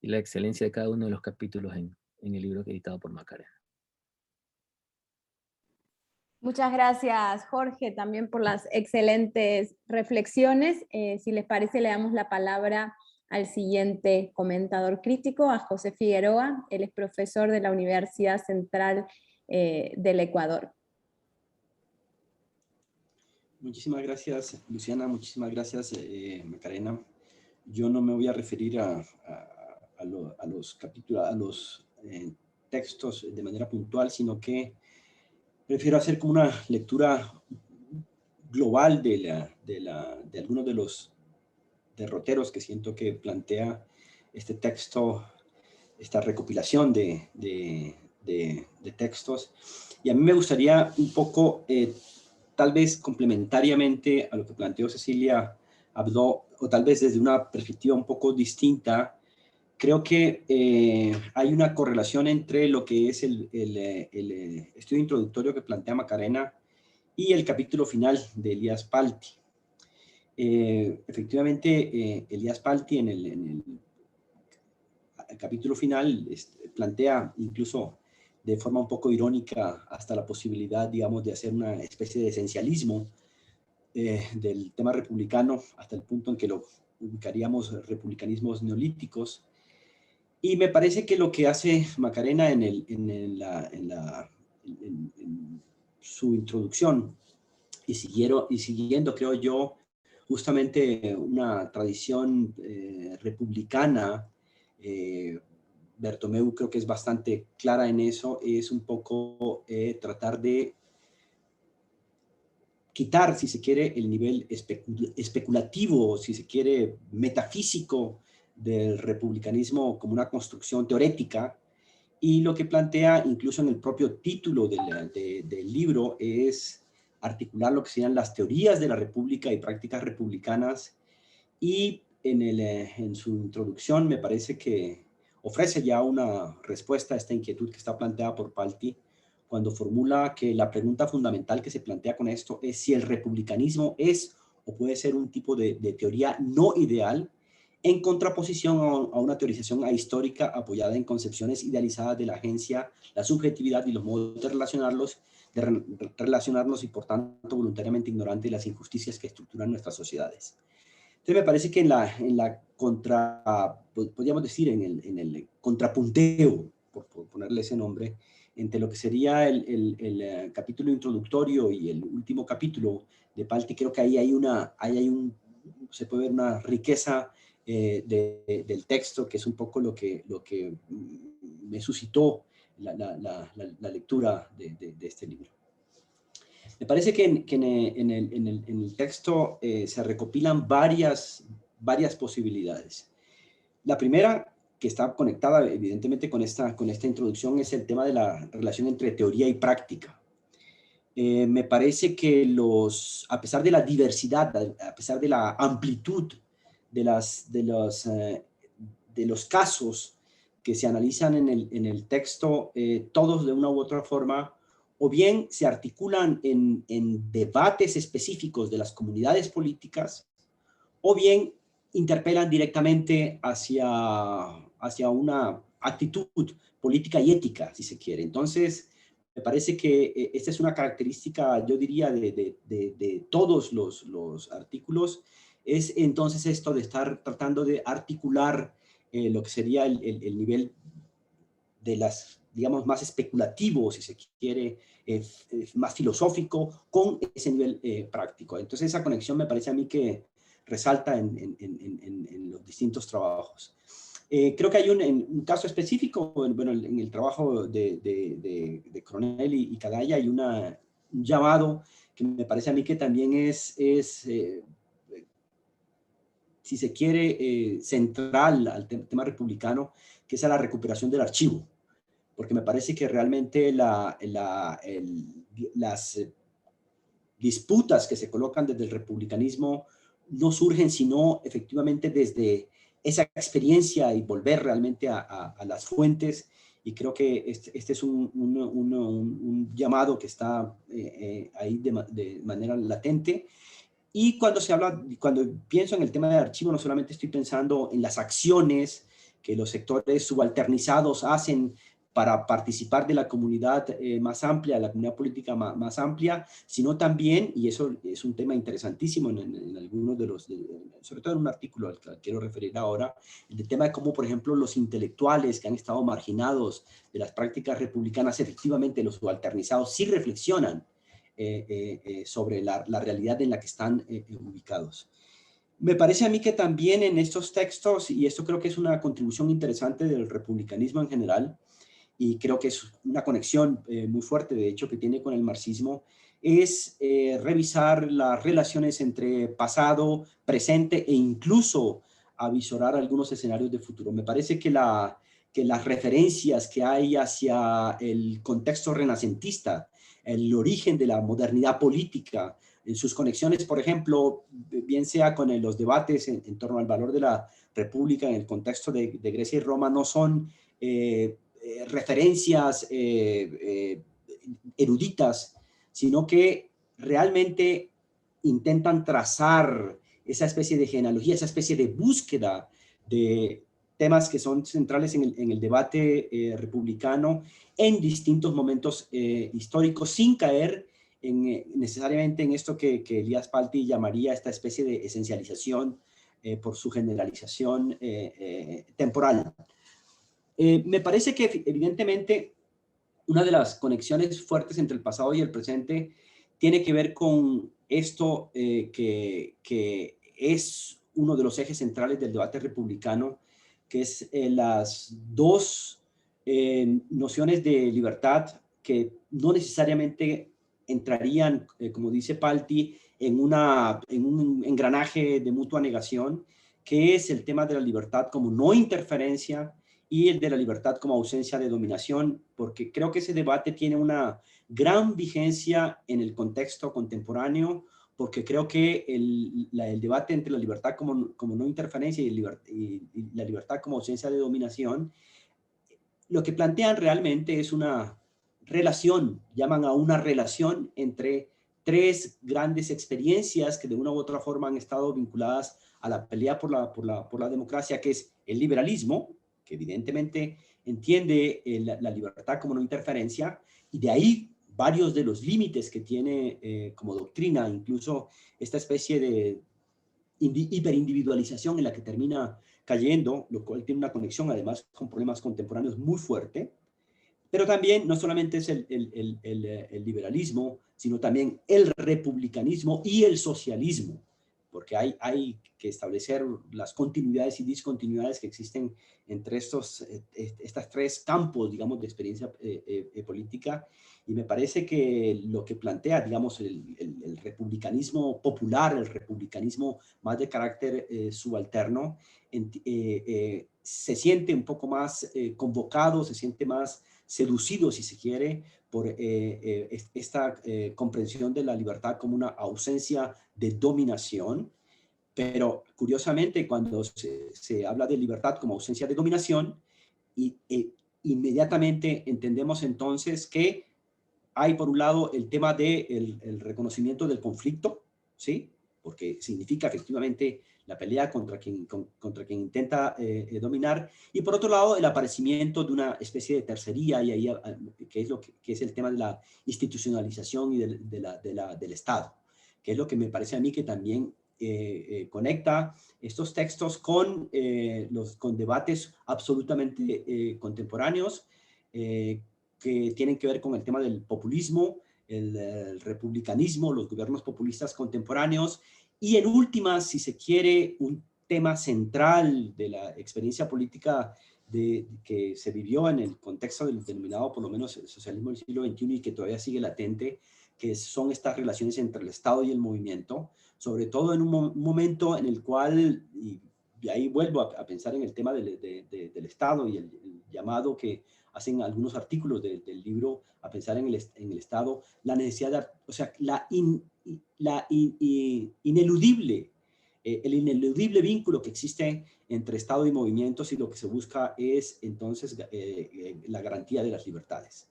la excelencia de cada uno de los capítulos en el libro editado por Macarena. Muchas gracias, Jorge, también por las excelentes reflexiones. Si les parece, le damos la palabra al siguiente comentador crítico, a José Figueroa. Él es profesor de la Universidad Central del Ecuador. Muchísimas gracias, Luciana. Muchísimas gracias, Macarena. Yo no me voy a referir a los capítulos, a los textos de manera puntual, sino que prefiero hacer como una lectura global de algunos de los derroteros que siento que plantea este texto, esta recopilación de textos. Y a mí me gustaría un poco, tal vez complementariamente a lo que planteó Cecilia Abdo, o tal vez desde una perspectiva un poco distinta, creo que hay una correlación entre lo que es el estudio introductorio que plantea Macarena y el capítulo final de Elías Palti. Efectivamente, Elías Palti en el capítulo final plantea incluso de forma un poco irónica hasta la posibilidad, digamos, de hacer una especie de esencialismo del tema republicano, hasta el punto en que lo ubicaríamos republicanismos neolíticos. Y me parece que lo que hace Macarena en su introducción y siguiendo, creo yo, justamente una tradición republicana, Bertomeu creo que es bastante clara en eso, es un poco tratar de quitar, si se quiere, el nivel especulativo, si se quiere, metafísico del republicanismo como una construcción teórica, y lo que plantea incluso en el propio título del libro es articular lo que serían las teorías de la república y prácticas republicanas, y en su introducción me parece que ofrece ya una respuesta a esta inquietud que está planteada por Palti, cuando formula que la pregunta fundamental que se plantea con esto es si el republicanismo es o puede ser un tipo de teoría no ideal, en contraposición a una teorización ahistórica apoyada en concepciones idealizadas de la agencia, la subjetividad y los modos de relacionarnos y por tanto voluntariamente ignorante de las injusticias que estructuran nuestras sociedades. Entonces me parece que podríamos decir, en el contrapunteo, por ponerle ese nombre, entre lo que sería el capítulo introductorio y el último capítulo de Palti, creo que ahí se puede ver una riqueza del texto, que es un poco lo que me suscitó la lectura de este libro. Me parece que en el texto se recopilan varias varias posibilidades. La primera, que está conectada evidentemente con esta introducción, es el tema de la relación entre teoría y práctica. Me parece que a pesar de la diversidad, a pesar de la amplitud de los casos que se analizan en el texto, todos de una u otra forma, o bien se articulan en debates específicos de las comunidades políticas, o bien interpelan directamente hacia una actitud política y ética, si se quiere. Entonces, me parece que esta es una característica, yo diría, de todos los artículos, es entonces esto de estar tratando de articular lo que sería el nivel de las, digamos, más especulativo, si se quiere, más filosófico, con ese nivel práctico. Entonces, esa conexión me parece a mí que resalta en los distintos trabajos. Creo que hay un caso específico, bueno, en el trabajo de Coronel y Cadaya hay un llamado que me parece a mí que también si se quiere, central al tema republicano, que es a la recuperación del archivo, porque me parece que realmente las disputas que se colocan desde el republicanismo no surgen sino efectivamente desde esa experiencia y volver realmente a las fuentes, y creo que este es un llamado que está ahí de manera latente. Y cuando pienso en el tema del archivo, no solamente estoy pensando en las acciones que los sectores subalternizados hacen para participar de la comunidad más amplia, la comunidad política más amplia, sino también, y eso es un tema interesantísimo en algunos sobre todo en un artículo al que quiero referir ahora, el tema de cómo, por ejemplo, los intelectuales que han estado marginados de las prácticas republicanas, efectivamente los subalternizados sí reflexionan sobre la realidad en la que están ubicados. Me parece a mí que también en estos textos, y esto creo que es una contribución interesante del republicanismo en general, y creo que es una conexión muy fuerte, de hecho, que tiene con el marxismo, es revisar las relaciones entre pasado, presente e incluso avisorar algunos escenarios de futuro. Me parece que las referencias que hay hacia el contexto renacentista, el origen de la modernidad política, en sus conexiones, por ejemplo, bien sea con los debates en torno al valor de la república en el contexto de Grecia y Roma, no son referencias eruditas, sino que realmente intentan trazar esa especie de genealogía, esa especie de búsqueda de temas que son centrales en el debate republicano en distintos momentos históricos, sin caer necesariamente en esto que Elías Palti llamaría esta especie de esencialización por su generalización temporal. Me parece que evidentemente una de las conexiones fuertes entre el pasado y el presente tiene que ver con esto que es uno de los ejes centrales del debate republicano, que es las dos nociones de libertad que no necesariamente entrarían, como dice Palti, en un engranaje de mutua negación, que es el tema de la libertad como no interferencia y el de la libertad como ausencia de dominación, porque creo que ese debate tiene una gran vigencia en el contexto contemporáneo, porque creo que el debate entre la libertad como no interferencia y la libertad como ausencia de dominación, lo que plantean realmente es una relación, llaman a una relación entre tres grandes experiencias que de una u otra forma han estado vinculadas a la pelea por la democracia, que es el liberalismo, que evidentemente entiende la libertad como no interferencia, y de ahí varios de los límites que tiene como doctrina, incluso esta especie de hiperindividualización en la que termina cayendo, lo cual tiene una conexión además con problemas contemporáneos muy fuerte, pero también no solamente es el liberalismo, sino también el republicanismo y el socialismo, porque hay que establecer las continuidades y discontinuidades que existen entre estos tres campos, digamos, de experiencia política. Y me parece que lo que plantea, digamos, el republicanismo popular, el republicanismo más de carácter subalterno, se siente un poco más convocado, se siente más seducido, si se quiere, por esta comprensión de la libertad como una ausencia de dominación. Pero curiosamente, cuando se habla de libertad como ausencia de dominación, inmediatamente entendemos entonces que hay por un lado el tema del el reconocimiento del conflicto, ¿sí? Porque significa efectivamente la pelea contra quien intenta dominar, y por otro lado el aparecimiento de una especie de tercería, y ahí, que es el tema de la institucionalización y del Estado, que es lo que me parece a mí que también conecta estos textos con debates absolutamente contemporáneos, que tienen que ver con el tema del populismo, el republicanismo, los gobiernos populistas contemporáneos, y en última, si se quiere, un tema central de la experiencia política que se vivió en el contexto del denominado, por lo menos, el socialismo del siglo XXI, y que todavía sigue latente, que son estas relaciones entre el Estado y el movimiento, sobre todo en un momento en el cual, y ahí vuelvo a pensar en el tema del Estado y el llamado que hacen algunos artículos del libro a pensar en el Estado, la necesidad de, o sea, el ineludible vínculo que existe entre Estado y movimientos, y lo que se busca es entonces la garantía de las libertades.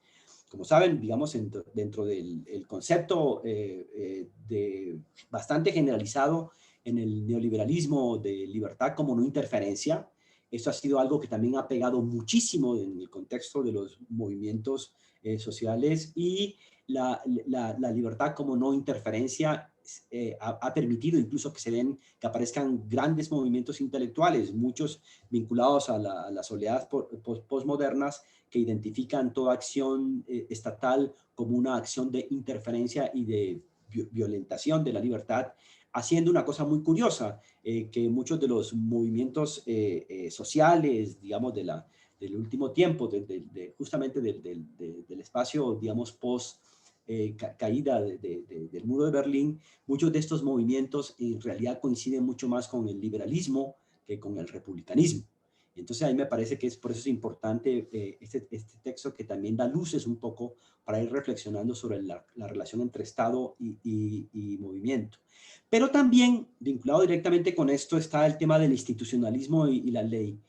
Como saben, digamos, dentro del concepto bastante generalizado en el neoliberalismo de libertad como no interferencia, esto ha sido algo que también ha pegado muchísimo en el contexto de los movimientos sociales, y la libertad como no interferencia ha permitido incluso que aparezcan grandes movimientos intelectuales, muchos vinculados a las oleadas postmodernas, que identifican toda acción estatal como una acción de interferencia y de violentación de la libertad, haciendo una cosa muy curiosa, que muchos de los movimientos sociales, digamos, del último tiempo, justamente del espacio, digamos, post caída del muro de Berlín, muchos de estos movimientos en realidad coinciden mucho más con el liberalismo que con el republicanismo. Entonces ahí me parece que por eso es importante este texto, que también da luces un poco para ir reflexionando sobre la relación entre Estado y movimiento. Pero también vinculado directamente con esto está el tema del institucionalismo y la ley.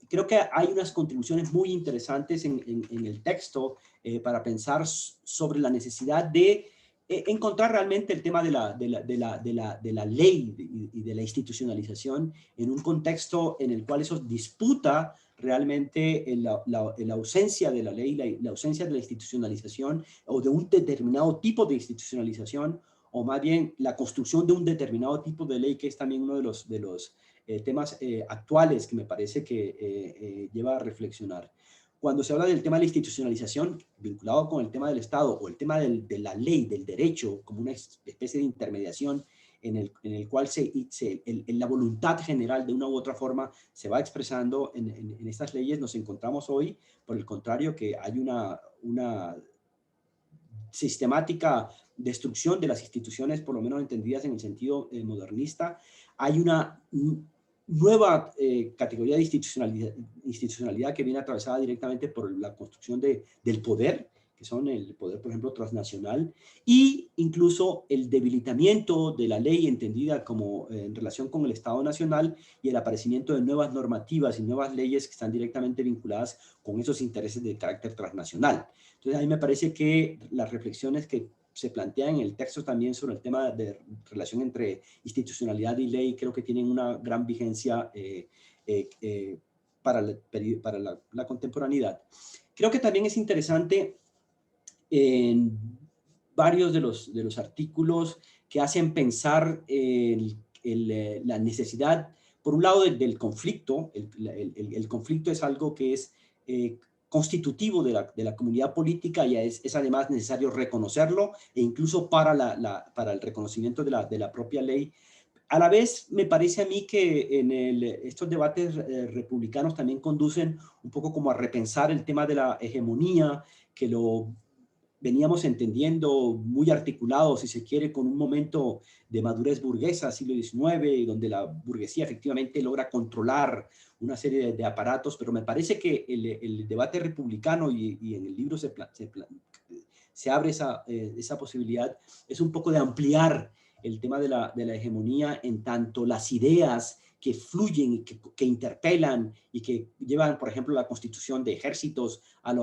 Creo que hay unas contribuciones muy interesantes en el texto para pensar sobre la necesidad de encontrar realmente el tema de la ley y de la institucionalización en un contexto en el cual eso disputa realmente la ausencia de la ley, la ausencia de la institucionalización o de un determinado tipo de institucionalización, o más bien la construcción de un determinado tipo de ley, que es también uno de los temas actuales que me parece que lleva a reflexionar. Cuando se habla del tema de la institucionalización vinculado con el tema del Estado, o el tema de la ley, del derecho, como una especie de intermediación en el cual la voluntad general de una u otra forma se va expresando en estas leyes, nos encontramos hoy, por el contrario, que hay una sistemática destrucción de las instituciones, por lo menos entendidas en el sentido modernista. Hay una nueva categoría de institucionalidad que viene atravesada directamente por la construcción del poder, que son el poder, por ejemplo, transnacional, y incluso el debilitamiento de la ley entendida como en relación con el Estado Nacional, y el aparecimiento de nuevas normativas y nuevas leyes que están directamente vinculadas con esos intereses de carácter transnacional. Entonces, a mí me parece que las reflexiones que se plantean en el texto también sobre el tema de relación entre institucionalidad y ley, creo que tienen una gran vigencia para la contemporaneidad. Creo que también es interesante en varios de los artículos que hacen pensar la necesidad, por un lado, del conflicto. El conflicto es algo que es constitutivo de la comunidad política, y es además necesario reconocerlo, e incluso para el reconocimiento de la propia ley. A la vez, me parece a mí que estos debates republicanos también conducen un poco como a repensar el tema de la hegemonía, que lo veníamos entendiendo muy articulado, si se quiere, con un momento de madurez burguesa, siglo XIX, donde la burguesía efectivamente logra controlar una serie de aparatos, pero me parece que el debate republicano, y en el libro se abre esa posibilidad, es un poco de ampliar el tema de la hegemonía, en tanto las ideas que fluyen y que interpelan y que llevan, por ejemplo, la constitución de ejércitos a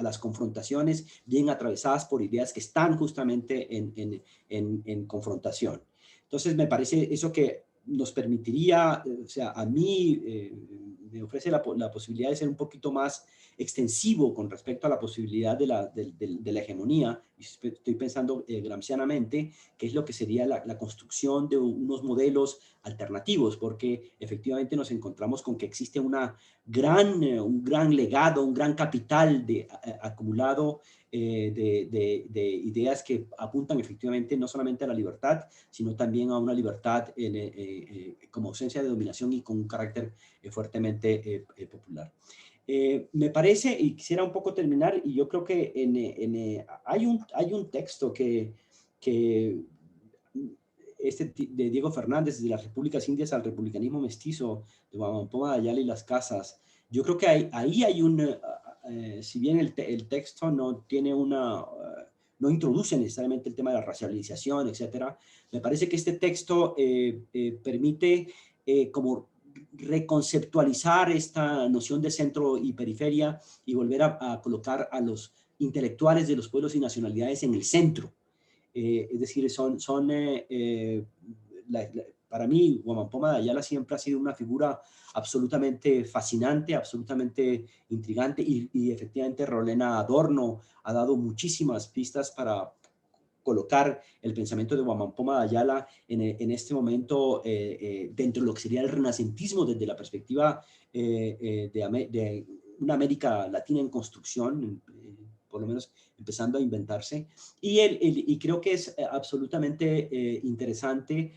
las confrontaciones, bien atravesadas por ideas que están justamente en confrontación. Entonces, me parece eso que nos permitiría, o sea, a mí me ofrece la posibilidad de ser un poquito más extensivo con respecto a la posibilidad de la hegemonía. Estoy pensando gramscianamente, que es lo que sería la construcción de unos modelos alternativos, porque efectivamente nos encontramos con que existe un gran legado, un gran capital acumulado de ideas que apuntan efectivamente no solamente a la libertad, sino también a una libertad como ausencia de dominación y con un carácter fuertemente popular. Me parece, y quisiera un poco terminar, y yo creo que hay un texto que de Diego Fernández, de las Repúblicas Indias al republicanismo mestizo, de Guamampoma de Ayala y las Casas. Yo creo que ahí hay si bien el texto no tiene no introduce necesariamente el tema de la racialización, etcétera, me parece que este texto permite como reconceptualizar esta noción de centro y periferia y volver a colocar a los intelectuales de los pueblos y nacionalidades en el centro. Es decir, para mí, Guamampoma de Ayala siempre ha sido una figura absolutamente fascinante, absolutamente intrigante, y efectivamente Rolena Adorno ha dado muchísimas pistas para colocar el pensamiento de Guamampoma de Ayala en este momento dentro de lo que sería el renacentismo desde la perspectiva de una América Latina en construcción, por lo menos empezando a inventarse. Y creo que es absolutamente interesante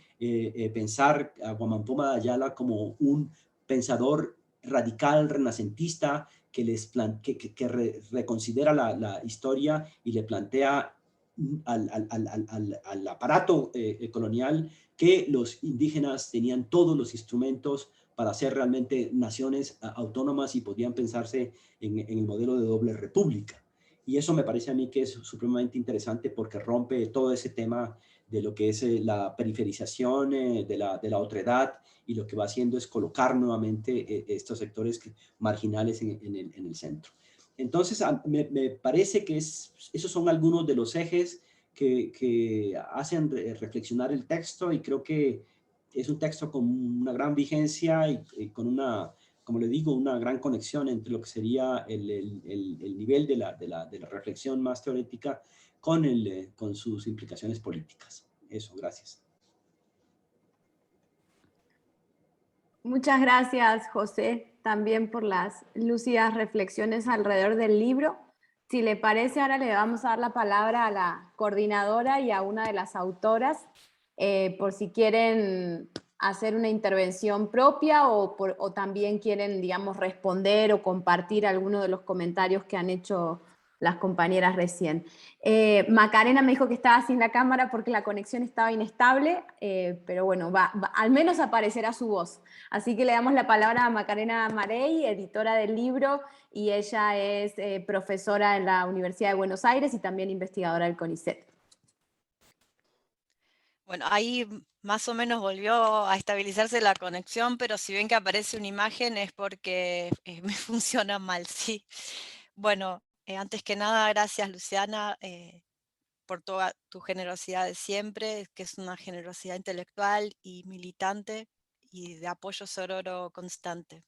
pensar a Guamampoma de Ayala como un pensador radical, renacentista, que reconsidera la historia y le plantea al aparato colonial que los indígenas tenían todos los instrumentos para ser realmente naciones autónomas y podían pensarse en el modelo de doble república. Y eso me parece a mí que es supremamente interesante porque rompe todo ese tema de lo que es la periferización de la otredad, y lo que va haciendo es colocar nuevamente estos sectores marginales en el centro. Entonces, me parece que esos son algunos de los ejes que hacen reflexionar el texto, y creo que es un texto con una gran vigencia y con como le digo, una gran conexión entre lo que sería el nivel de la reflexión más teórica con sus implicaciones políticas. Eso, gracias. Muchas gracias, José, también por las lúcidas reflexiones alrededor del libro. Si le parece, ahora le vamos a dar la palabra a la coordinadora y a una de las autoras, por si quieren hacer una intervención propia o también quieren, digamos, responder o compartir algunos de los comentarios que han hecho las compañeras recién. Macarena me dijo que estaba sin la cámara porque la conexión estaba inestable, pero bueno, al menos aparecerá su voz. Así que le damos la palabra a Macarena Marey, editora del libro, y ella es profesora en la Universidad de Buenos Aires y también investigadora del CONICET. Bueno, ahí más o menos volvió a estabilizarse la conexión, pero si ven que aparece una imagen es porque me funciona mal, sí. Bueno, antes que nada, gracias Luciana por toda tu generosidad de siempre, que es una generosidad intelectual y militante y de apoyo sororo constante.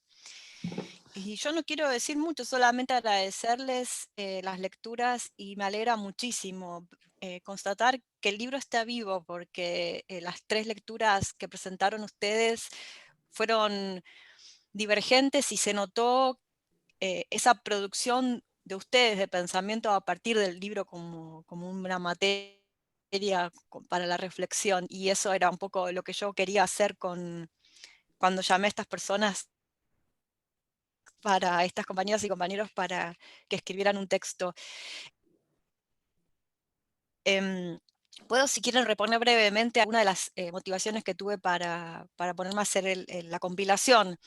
Y yo no quiero decir mucho, solamente agradecerles las lecturas, y me alegra muchísimo constatar que el libro está vivo, porque las 3 lecturas que presentaron ustedes fueron divergentes y se notó esa producción de ustedes de pensamiento a partir del libro como una materia para la reflexión, y eso era un poco lo que yo quería hacer cuando llamé a estas personas, para estas compañeras y compañeros, para que escribieran un texto. Puedo, si quieren, reponer brevemente algunas de las motivaciones que tuve para ponerme a hacer la compilación.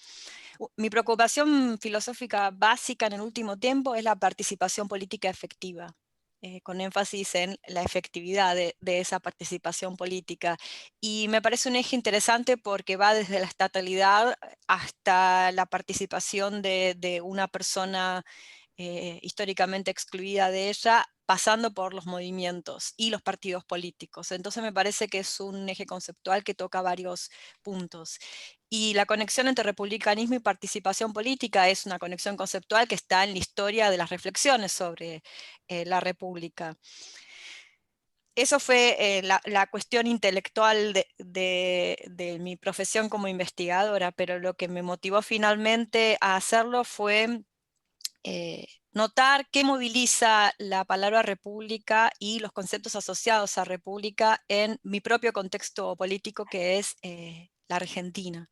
Mi preocupación filosófica básica en el último tiempo es la participación política efectiva, con énfasis en la efectividad de esa participación política. Y me parece un eje interesante porque va desde la estatalidad hasta la participación de una persona históricamente excluida de ella, pasando por los movimientos y los partidos políticos. Entonces me parece que es un eje conceptual que toca varios puntos. Y la conexión entre republicanismo y participación política es una conexión conceptual que está en la historia de las reflexiones sobre la república. Eso fue la cuestión intelectual de mi profesión como investigadora, pero lo que me motivó finalmente a hacerlo fue notar qué moviliza la palabra república y los conceptos asociados a república en mi propio contexto político, que es la Argentina.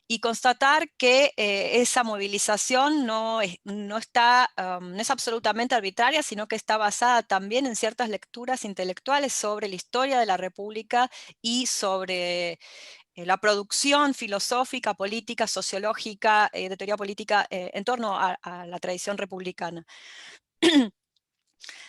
Y constatar que esa movilización no es absolutamente arbitraria, sino que está basada también en ciertas lecturas intelectuales sobre la historia de la República y sobre la producción filosófica, política, sociológica, de teoría política en torno a la tradición republicana.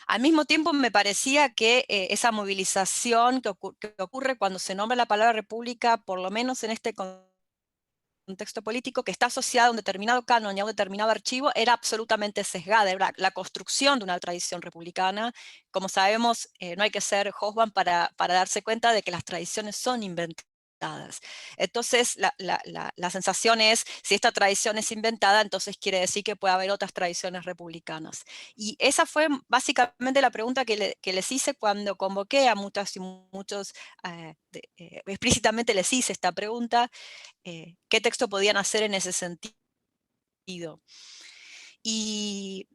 Al mismo tiempo me parecía que esa movilización que ocurre cuando se nombra la palabra república, por lo menos en este contexto político, que está asociado a un determinado canon y a un determinado archivo, era absolutamente sesgada, era la construcción de una tradición republicana. Como sabemos, no hay que ser Hobsbawm para darse cuenta de que las tradiciones son inventadas. Entonces, la sensación es, si esta tradición es inventada, entonces quiere decir que puede haber otras tradiciones republicanas. Y esa fue básicamente la pregunta que les hice cuando convoqué a muchas y muchos, explícitamente les hice esta pregunta, qué texto podían hacer en ese sentido. Y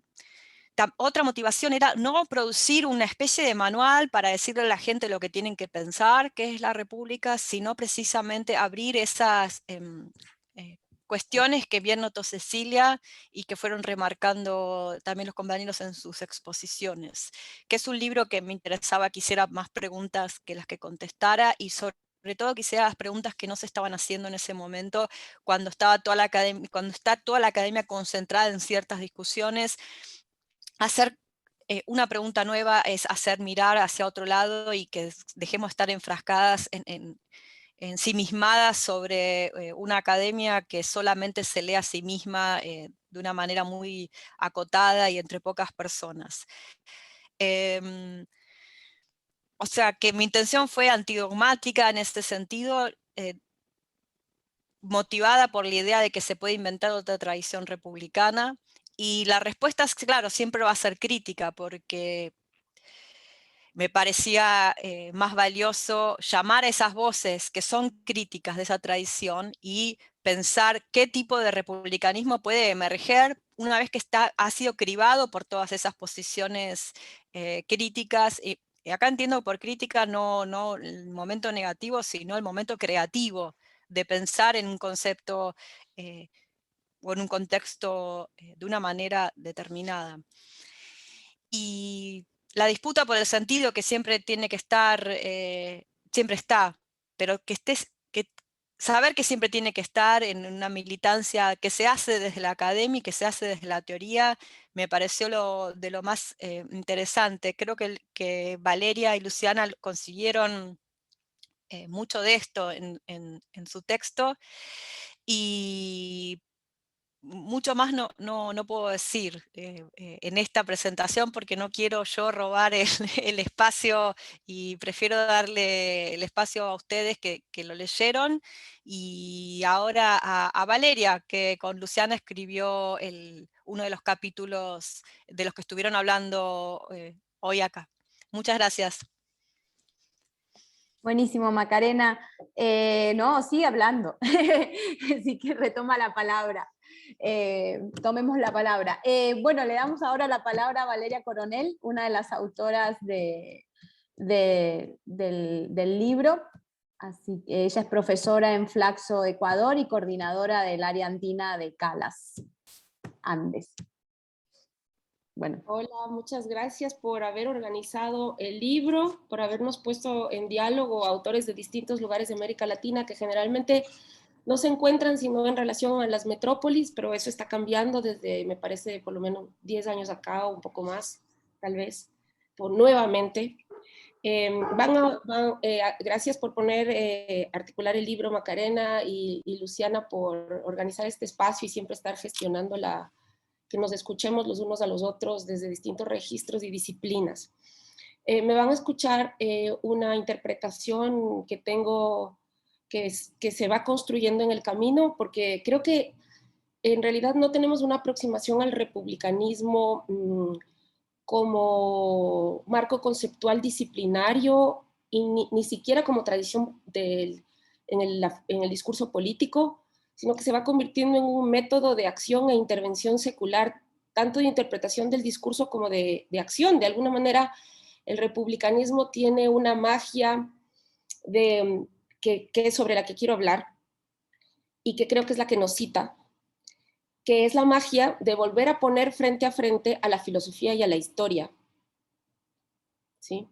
otra motivación era no producir una especie de manual para decirle a la gente lo que tienen que pensar, qué es la república, sino precisamente abrir esas cuestiones que bien notó Cecilia y que fueron remarcando también los compañeros en sus exposiciones, que es un libro que me interesaba que hiciera más preguntas que las que contestara, y sobre todo que hiciera las preguntas que no se estaban haciendo en ese momento, cuando está toda la academia concentrada en ciertas discusiones. Hacer una pregunta nueva es hacer mirar hacia otro lado y que dejemos de estar enfrascadas ensimismadas sobre una academia que solamente se lee a sí misma de una manera muy acotada y entre pocas personas. O sea que mi intención fue antidogmática en este sentido, motivada por la idea de que se puede inventar otra tradición republicana. Y la respuesta es, claro, siempre va a ser crítica, porque me parecía más valioso llamar a esas voces que son críticas de esa tradición y pensar qué tipo de republicanismo puede emerger una vez que ha sido cribado por todas esas posiciones críticas. Y acá entiendo por crítica no el momento negativo, sino el momento creativo de pensar en un concepto o en un contexto de una manera determinada. Y la disputa por el sentido, que siempre tiene que estar, siempre está, pero saber que siempre tiene que estar en una militancia que se hace desde la academia y que se hace desde la teoría, me pareció de lo más interesante. Creo que Valeria y Luciana consiguieron mucho de esto en su texto, y mucho más no puedo decir en esta presentación, porque no quiero yo robar el espacio, y prefiero darle el espacio a ustedes que lo leyeron, y ahora a Valeria, que con Luciana escribió uno de los capítulos de los que estuvieron hablando hoy acá. Muchas gracias. Buenísimo, Macarena. No, sigue hablando, así que retoma la palabra. Tomemos la palabra. Bueno, le damos ahora la palabra a Valeria Coronel, una de las autoras de del libro. Así que ella es profesora en Flaxo, Ecuador, y coordinadora del área andina de CALAS Andes. Bueno. Hola, muchas gracias por haber organizado el libro, por habernos puesto en diálogo a autores de distintos lugares de América Latina que generalmente no se encuentran sino en relación a las metrópolis, pero eso está cambiando desde, me parece, por lo menos 10 años acá o un poco más, tal vez, nuevamente. Gracias por articular el libro, Macarena y Luciana, por organizar este espacio y siempre estar gestionando que nos escuchemos los unos a los otros desde distintos registros y disciplinas. Me van a escuchar una interpretación que tengo, que se va construyendo en el camino, porque creo que en realidad no tenemos una aproximación al republicanismo como marco conceptual disciplinario y ni siquiera como tradición en el discurso político, sino que se va convirtiendo en un método de acción e intervención secular, tanto de interpretación del discurso como de acción. De alguna manera, el republicanismo tiene una magia que es sobre la que quiero hablar y que creo que es la que nos cita, que es la magia de volver a poner frente a frente a la filosofía y a la historia. ¿Sí?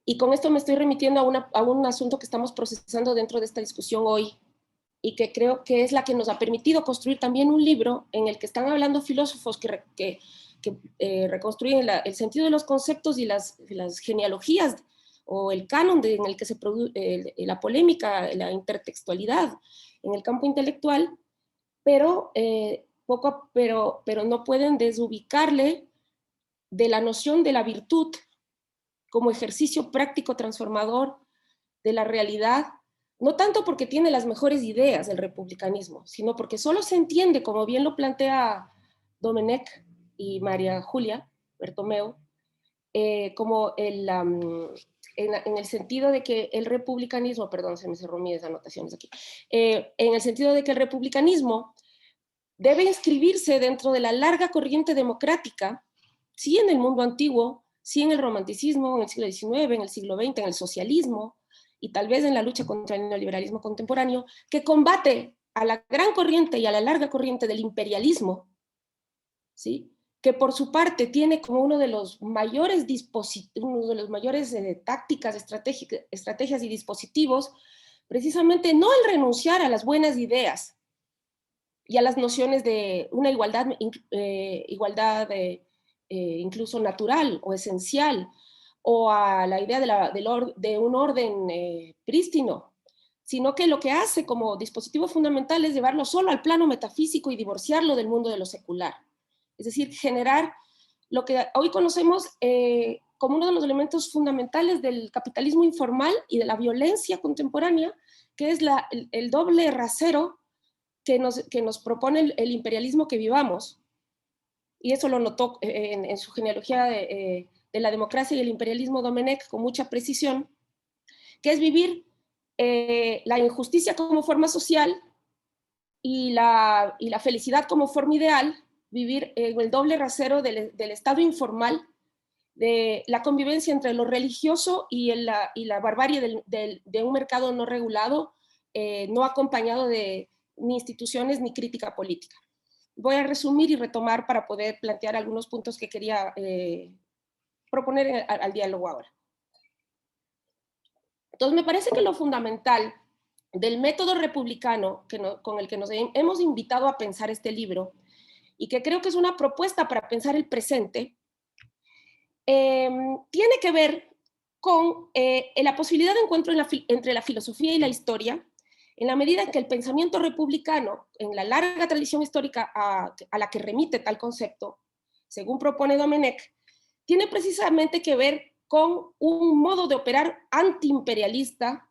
Y con esto me estoy remitiendo a un asunto que estamos procesando dentro de esta discusión hoy, y que creo que es la que nos ha permitido construir también un libro en el que están hablando filósofos que reconstruyen el sentido de los conceptos y las genealogías o el canon en el que se produce la polémica, la intertextualidad en el campo intelectual, pero no pueden desubicarle de la noción de la virtud como ejercicio práctico transformador de la realidad, no tanto porque tiene las mejores ideas del republicanismo, sino porque solo se entiende, como bien lo plantea Domenech y María Julia Bertomeu, como en el sentido de que el republicanismo, perdón, se me cerró mis anotaciones aquí, en el sentido de que el republicanismo debe inscribirse dentro de la larga corriente democrática, sí en el mundo antiguo, sí en el romanticismo, en el siglo XIX, en el siglo XX, en el socialismo, y tal vez en la lucha contra el neoliberalismo contemporáneo, que combate a la gran corriente y a la larga corriente del imperialismo, ¿sí? Que por su parte tiene como uno de los mayores tácticas, estrategias y dispositivos, precisamente no el renunciar a las buenas ideas y a las nociones de una igualdad incluso natural o esencial, o a la idea de un orden prístino, sino que lo que hace como dispositivo fundamental es llevarlo solo al plano metafísico y divorciarlo del mundo de lo secular. Es decir, generar lo que hoy conocemos como uno de los elementos fundamentales del capitalismo informal y de la violencia contemporánea, que es el doble rasero que nos propone el imperialismo que vivamos. Y eso lo notó en su genealogía de la democracia y el imperialismo Domenech con mucha precisión, que es vivir la injusticia como forma social y la felicidad como forma ideal, vivir en el doble rasero del estado informal, de la convivencia entre lo religioso y la barbarie de un mercado no regulado, no acompañado de ni instituciones ni crítica política. Voy a resumir y retomar para poder plantear algunos puntos que quería proponer al diálogo ahora. Entonces, me parece que lo fundamental del método republicano con el que nos hemos invitado a pensar este libro, y que creo que es una propuesta para pensar el presente, tiene que ver con la posibilidad de encuentro entre la filosofía y la historia, en la medida en que el pensamiento republicano, en la larga tradición histórica a la que remite tal concepto, según propone Domenech, tiene precisamente que ver con un modo de operar antiimperialista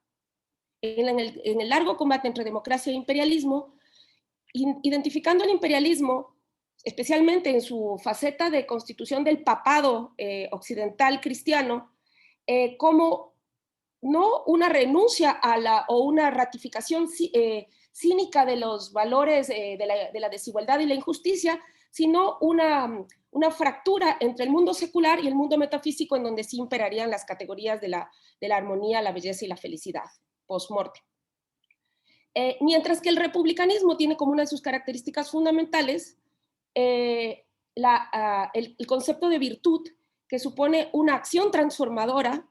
en el largo combate entre democracia e imperialismo, identificando el imperialismo, especialmente en su faceta de constitución del papado occidental cristiano, como no una renuncia o una ratificación cínica de los valores de la desigualdad y la injusticia, sino una fractura entre el mundo secular y el mundo metafísico, en donde sí imperarían las categorías de la armonía, la belleza y la felicidad, post-mortem. Mientras que el republicanismo tiene como una de sus características fundamentales el concepto de virtud, que supone una acción transformadora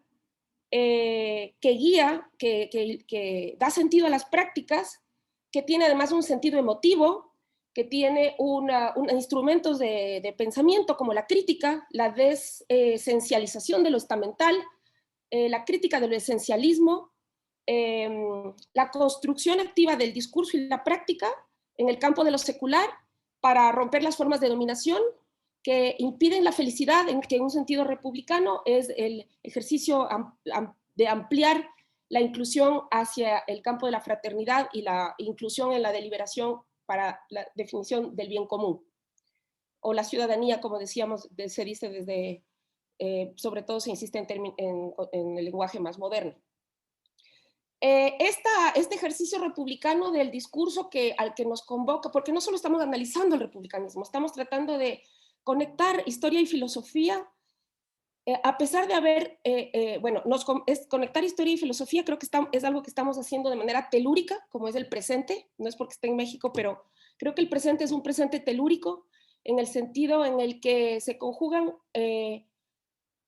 que guía, que da sentido a las prácticas, que tiene además un sentido emotivo, que tiene instrumentos de pensamiento como la crítica, la desesencialización de lo estamental, la crítica del esencialismo, la construcción activa del discurso y la práctica en el campo de lo secular para romper las formas de dominación que impiden la felicidad, en que en un sentido republicano es el ejercicio de ampliar la inclusión hacia el campo de la fraternidad y la inclusión en la deliberación para la definición del bien común. O la ciudadanía, como decíamos, se dice desde, sobre todo se insiste en el lenguaje más moderno. Este ejercicio republicano del discurso al que nos convoca, porque no solo estamos analizando el republicanismo, estamos tratando de conectar historia y filosofía, a pesar de haber, conectar historia y filosofía creo que es algo que estamos haciendo de manera telúrica, como es el presente, no es porque esté en México, pero creo que el presente es un presente telúrico, en el sentido en el que se conjugan,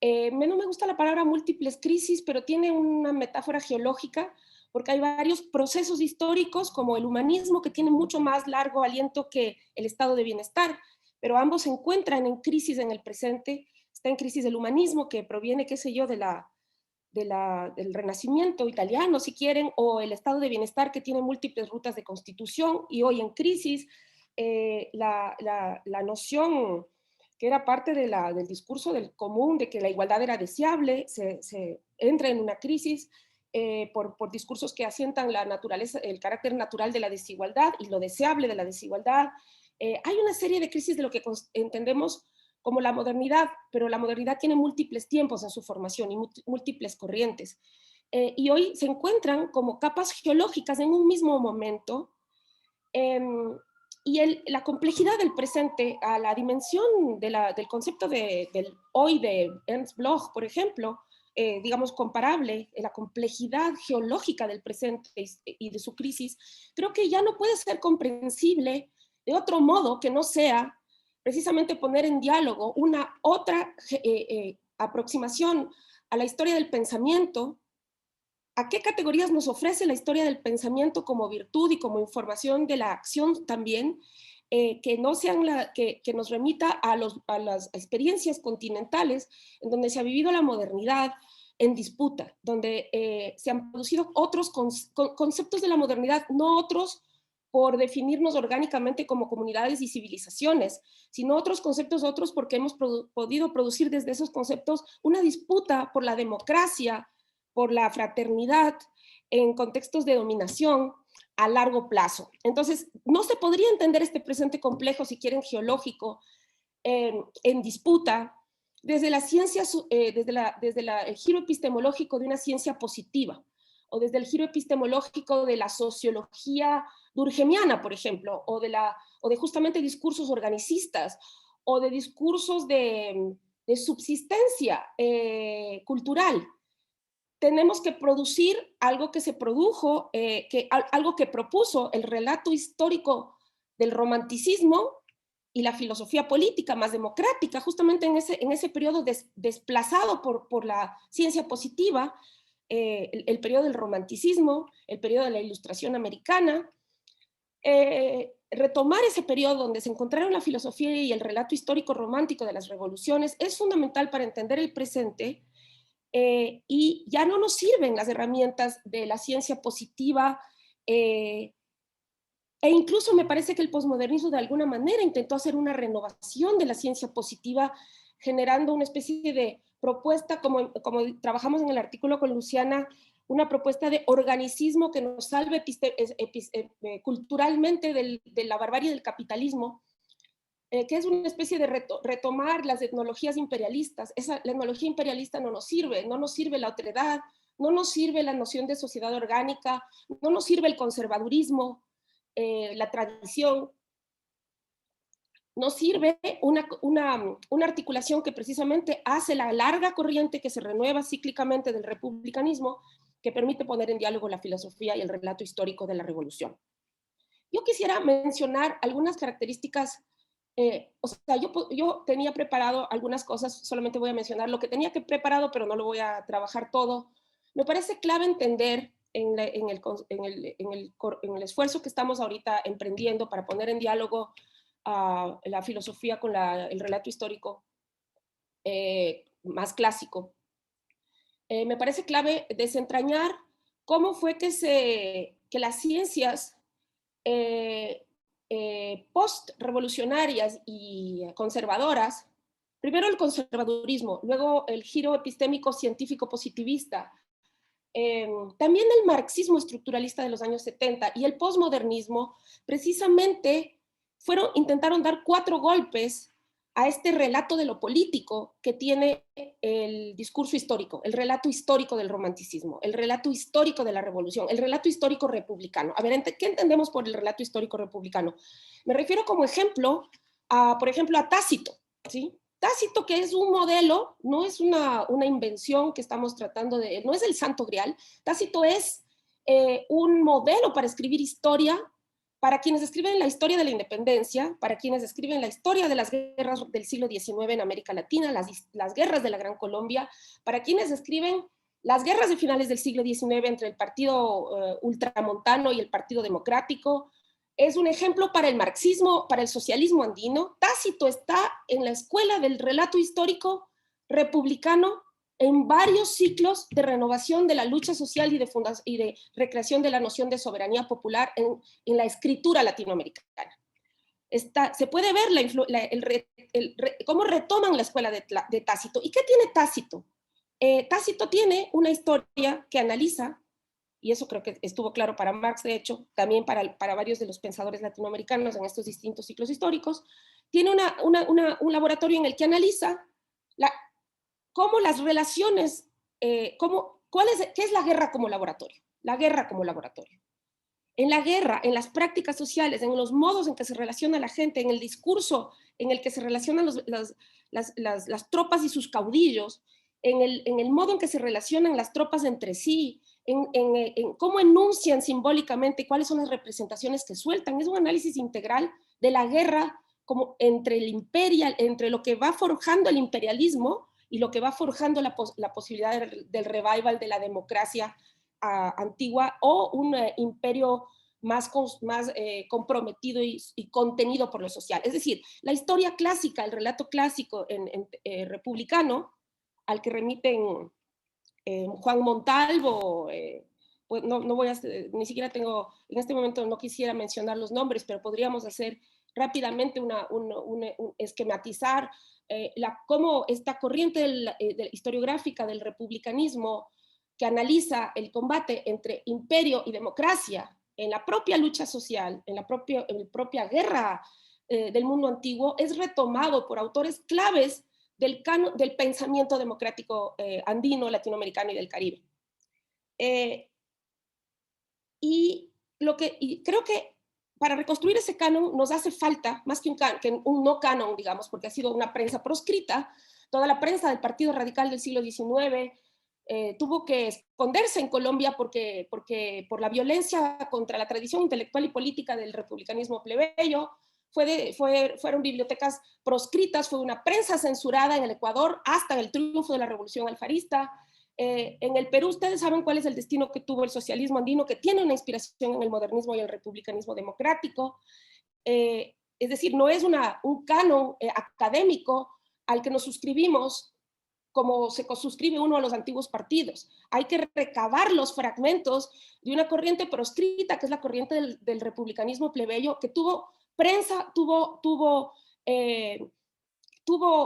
no me gusta la palabra múltiples crisis, pero tiene una metáfora geológica, porque hay varios procesos históricos, como el humanismo, que tiene mucho más largo aliento que el estado de bienestar, pero ambos se encuentran en crisis en el presente. Está en crisis el humanismo, que proviene, qué sé yo, del Renacimiento italiano, si quieren, o el estado de bienestar, que tiene múltiples rutas de constitución, y hoy en crisis la noción que era parte del discurso del común, de que la igualdad era deseable, se entra en una crisis por discursos que asientan la naturaleza, el carácter natural de la desigualdad y lo deseable de la desigualdad. Hay una serie de crisis de lo que entendemos como la modernidad, pero la modernidad tiene múltiples tiempos en su formación y múltiples corrientes. Y hoy se encuentran como capas geológicas en un mismo momento, y la complejidad del presente, a la dimensión del concepto del hoy de Ernst Bloch, por ejemplo, digamos comparable, la complejidad geológica del presente y de su crisis, creo que ya no puede ser comprensible de otro modo que no sea precisamente poner en diálogo una otra aproximación a la historia del pensamiento, a qué categorías nos ofrece la historia del pensamiento como virtud y como información de la acción también, que no sean que nos remita a las experiencias continentales en donde se ha vivido la modernidad en disputa, donde se han producido otros conceptos de la modernidad, no otros por definirnos orgánicamente como comunidades y civilizaciones, sino otros conceptos, otros porque hemos podido producir desde esos conceptos una disputa por la democracia, por la fraternidad, en contextos de dominación a largo plazo. Entonces, no se podría entender este presente complejo, si quieren geológico, en disputa, desde la ciencia, desde el giro epistemológico de una ciencia positiva, o desde el giro epistemológico de la sociología durkheimiana, por ejemplo, o de justamente discursos organicistas, o de discursos de subsistencia cultural. Tenemos que producir algo que se produjo, algo que propuso el relato histórico del romanticismo y la filosofía política más democrática, justamente en ese periodo desplazado por la ciencia positiva, el periodo del romanticismo, el periodo de la Ilustración americana. Retomar ese periodo donde se encontraron la filosofía y el relato histórico romántico de las revoluciones es fundamental para entender el presente. Y ya no nos sirven las herramientas de la ciencia positiva, e incluso me parece que el posmodernismo de alguna manera intentó hacer una renovación de la ciencia positiva, generando una especie de propuesta, como trabajamos en el artículo con Luciana, una propuesta de organicismo que nos salve culturalmente de la barbarie del capitalismo, que es una especie de retomar las etnologías imperialistas. La etnología imperialista no nos sirve la otredad, no nos sirve la noción de sociedad orgánica, no nos sirve el conservadurismo, la tradición, nos sirve una articulación que precisamente hace la larga corriente que se renueva cíclicamente del republicanismo, que permite poner en diálogo la filosofía y el relato histórico de la revolución. Yo quisiera mencionar algunas características, o sea, yo tenía preparado algunas cosas, solamente voy a mencionar lo que tenía que preparado, pero no lo voy a trabajar todo. Me parece clave entender en el esfuerzo que estamos ahorita emprendiendo para poner en diálogo la filosofía con el relato histórico más clásico. Me parece clave desentrañar cómo fue que las ciencias post-revolucionarias y conservadoras, primero el conservadurismo, luego el giro epistémico científico positivista, también el marxismo estructuralista de los años 70 y el posmodernismo, precisamente intentaron dar 4 golpes a este relato de lo político que tiene el discurso histórico, el relato histórico del romanticismo, el relato histórico de la revolución, el relato histórico republicano. A ver, ¿qué entendemos por el relato histórico republicano? Me refiero como ejemplo, por ejemplo, a Tácito, ¿sí? Tácito, que es un modelo, no es una invención que estamos tratando de, no es el santo grial. Tácito es un modelo para escribir historia, para quienes escriben la historia de la independencia, para quienes escriben la historia de las guerras del siglo XIX en América Latina, las guerras de la Gran Colombia, para quienes escriben las guerras de finales del siglo XIX entre el partido ultramontano y el Partido Democrático. Es un ejemplo para el marxismo, para el socialismo andino. Tácito está en la escuela del relato histórico republicano en varios ciclos de renovación de la lucha social y de recreación de la noción de soberanía popular en la escritura latinoamericana. Se puede ver cómo retoman la escuela de Tácito. ¿Y qué tiene Tácito? Tácito tiene una historia que analiza, y eso creo que estuvo claro para Marx, de hecho, también para varios de los pensadores latinoamericanos en estos distintos ciclos históricos, tiene un laboratorio en el que analiza cómo las relaciones, ¿qué es la guerra como laboratorio? La guerra como laboratorio. En la guerra, en las prácticas sociales, en los modos en que se relaciona la gente, en el discurso en el que se relacionan las tropas y sus caudillos, en el modo en que se relacionan las tropas entre sí, en cómo enuncian simbólicamente cuáles son las representaciones que sueltan. Es un análisis integral de la guerra como entre lo que va forjando el imperialismo y lo que va forjando la posibilidad del revival de la democracia antigua o un imperio más comprometido y contenido por lo social. Es decir, la historia clásica, el relato clásico republicano, al que remiten Juan Montalvo, pues no voy a, ni siquiera tengo, en este momento no quisiera mencionar los nombres, pero podríamos hacer rápidamente esquematizar cómo esta corriente historiográfica del republicanismo que analiza el combate entre imperio y democracia en la propia lucha social, en la propia guerra del mundo antiguo, es retomado por autores claves del pensamiento democrático andino, latinoamericano y del Caribe. Y creo que para reconstruir ese canon nos hace falta, más que un no canon, digamos, porque ha sido una prensa proscrita, toda la prensa del Partido Radical del siglo XIX tuvo que esconderse en Colombia porque por la violencia contra la tradición intelectual y política del republicanismo plebeyo, fueron bibliotecas proscritas, fue una prensa censurada en el Ecuador hasta el triunfo de la Revolución Alfarista. En el Perú, ustedes saben cuál es el destino que tuvo el socialismo andino, que tiene una inspiración en el modernismo y el republicanismo democrático. Es decir, no es un canon académico al que nos suscribimos como se suscribe uno a los antiguos partidos. Hay que recabar los fragmentos de una corriente proscrita, que es la corriente del republicanismo plebeyo, que tuvo prensa, tuvo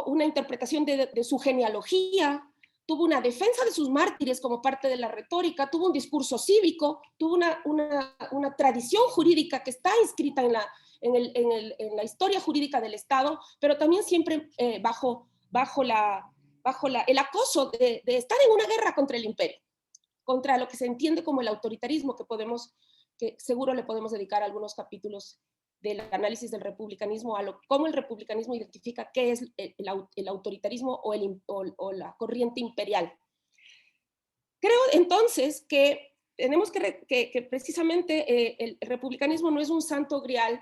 una interpretación de su genealogía, tuvo una defensa de sus mártires como parte de la retórica, tuvo un discurso cívico, tuvo una tradición jurídica que está inscrita en la historia jurídica del Estado, pero también siempre bajo el acoso de estar en una guerra contra el imperio, contra lo que se entiende como el autoritarismo que podemos que seguro le podemos dedicar algunos capítulos del análisis del republicanismo, cómo el republicanismo identifica qué es el autoritarismo o la corriente imperial. Creo entonces que tenemos que precisamente el republicanismo no es un santo grial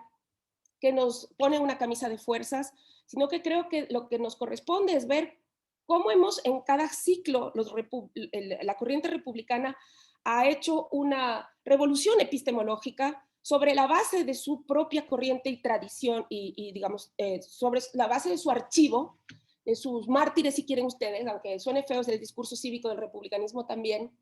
que nos pone una camisa de fuerzas, sino que creo que lo que nos corresponde es ver cómo hemos en cada ciclo, la corriente republicana ha hecho una revolución epistemológica sobre la base de su propia corriente y tradición y digamos, sobre la base de su archivo, de sus mártires, si quieren ustedes, aunque suene feo, es el discurso cívico del republicanismo también,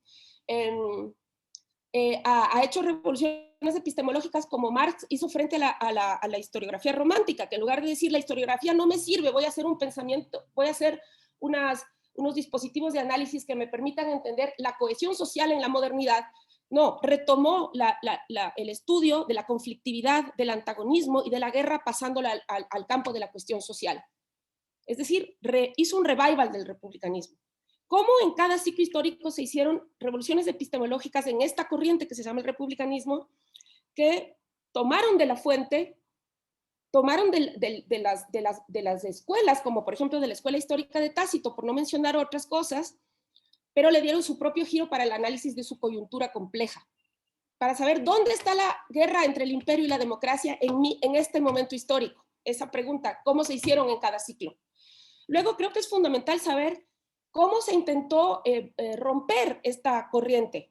ha hecho revoluciones epistemológicas como Marx hizo frente a la historiografía romántica, que en lugar de decir la historiografía no me sirve, voy a hacer un pensamiento, voy a hacer unos dispositivos de análisis que me permitan entender la cohesión social en la modernidad. No, retomó el estudio de la conflictividad, del antagonismo y de la guerra pasándola al campo de la cuestión social. Es decir, hizo un revival del republicanismo. Cómo en cada ciclo histórico se hicieron revoluciones epistemológicas en esta corriente que se llama el republicanismo, que tomaron de la fuente, tomaron de las escuelas, como por ejemplo de la escuela histórica de Tácito, por no mencionar otras cosas, pero le dieron su propio giro para el análisis de su coyuntura compleja, para saber dónde está la guerra entre el imperio y la democracia en este momento histórico. Esa pregunta, ¿cómo se hicieron en cada ciclo? Luego creo que es fundamental saber cómo se intentó romper esta corriente,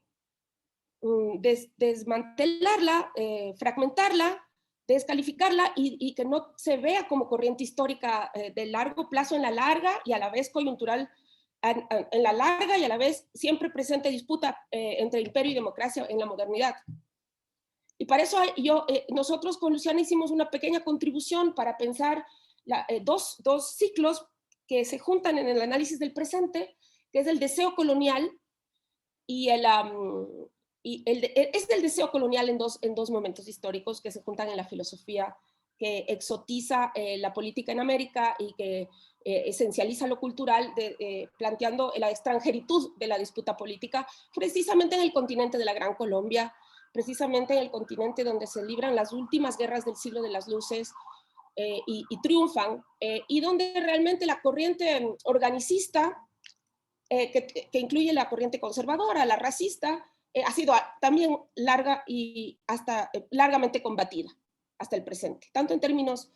desmantelarla, fragmentarla, descalificarla y que no se vea como corriente histórica de largo plazo en la larga y a la vez coyuntural en la larga y a la vez siempre presente disputa entre imperio y democracia en la modernidad. Y para eso nosotros con Luciana hicimos una pequeña contribución para pensar dos ciclos que se juntan en el análisis del presente, que es el deseo colonial y es del deseo colonial en dos momentos históricos que se juntan en la filosofía que exotiza la política en América y que esencializa lo cultural, planteando la extranjeritud de la disputa política, precisamente en el continente de la Gran Colombia, precisamente en el continente donde se libran las últimas guerras del siglo de las luces y triunfan, y donde realmente la corriente organicista, que incluye la corriente conservadora, la racista, ha sido también larga y hasta largamente combatida hasta el presente, tanto en términos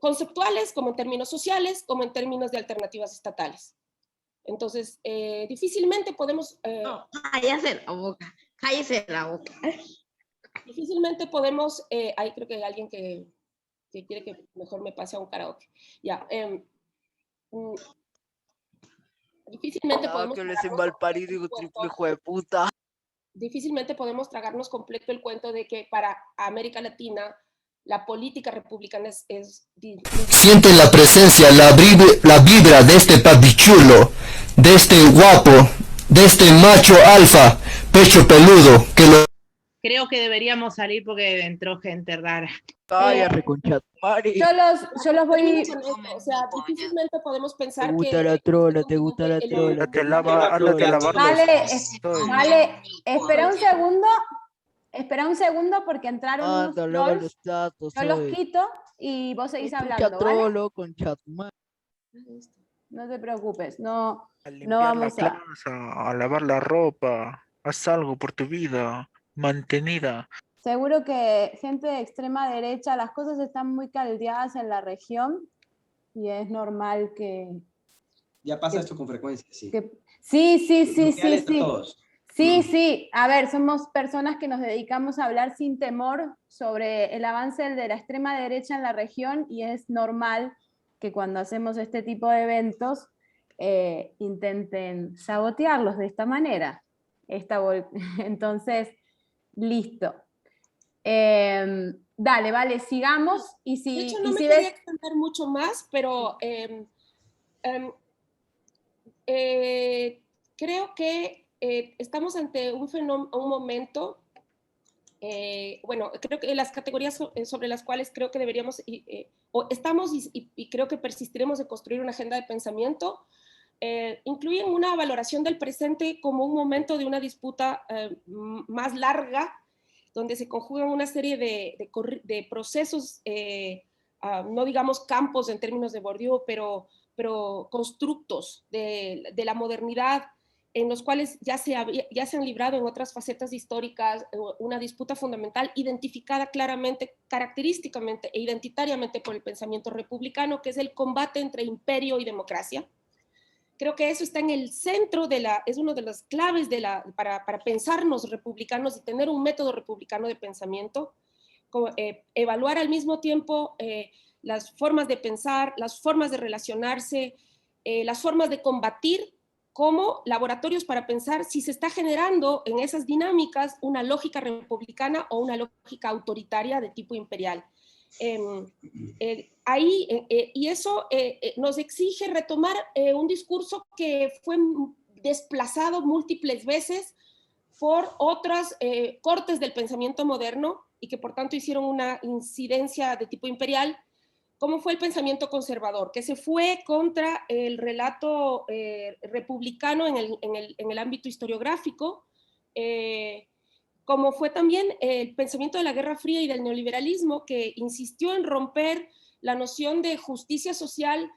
conceptuales como en términos sociales, como en términos de alternativas estatales. Entonces, difícilmente podemos... no, cállese la boca, cállese la boca. Difícilmente podemos... ahí creo que hay alguien que quiere que mejor me pase a un karaoke. Ya. Difícilmente podemos... que les malparido y hijo de puta. Difícilmente podemos tragarnos completo el cuento de que para América Latina la política republicana es... Sienten la presencia, la vibra de este papichulo, de este guapo, de este macho alfa, pecho peludo, que lo... Creo que deberíamos salir porque entró gente rara. Vaya, reconcha. Yo los voy... O sea, difícilmente podemos pensar que... Te gusta la trola, te gusta la trola. Vale, espera un segundo porque entraron unos trolls, yo los quito y vos seguís hablando, ¿vale? No te preocupes, no vamos a lavar la ropa, haz algo por tu vida, mantenida. Seguro que gente de extrema derecha, las cosas están muy caldeadas en la región y es normal que... Ya pasa esto con frecuencia, sí. Sí, a ver, somos personas que nos dedicamos a hablar sin temor sobre el avance de la extrema derecha en la región y es normal que cuando hacemos este tipo de eventos intenten sabotearlos de esta manera. Entonces, listo. Dale, vale, sigamos. Y si, de hecho, no y me si quería ves... extender mucho más, pero creo que estamos ante un momento, bueno, creo que las categorías sobre las cuales creo que deberíamos, estamos y creo que persistiremos en construir una agenda de pensamiento, incluyen una valoración del presente como un momento de una disputa más larga donde se conjugan una serie de procesos, no digamos campos en términos de Bourdieu, pero constructos de la modernidad, en los cuales ya se han librado en otras facetas históricas una disputa fundamental identificada claramente, característicamente e identitariamente por el pensamiento republicano, que es el combate entre imperio y democracia. Creo que eso está en el centro es una de las claves para pensarnos republicanos y tener un método republicano de pensamiento, evaluar al mismo tiempo las formas de pensar, las formas de relacionarse, las formas de combatir, como laboratorios para pensar si se está generando en esas dinámicas una lógica republicana o una lógica autoritaria de tipo imperial. Y eso nos exige retomar un discurso que fue desplazado múltiples veces por otras cortes del pensamiento moderno y que por tanto hicieron una incidencia de tipo imperial, como fue el pensamiento conservador, que se fue contra el relato republicano en el ámbito historiográfico, como fue también el pensamiento de la Guerra Fría y del neoliberalismo, que insistió en romper la noción de justicia social,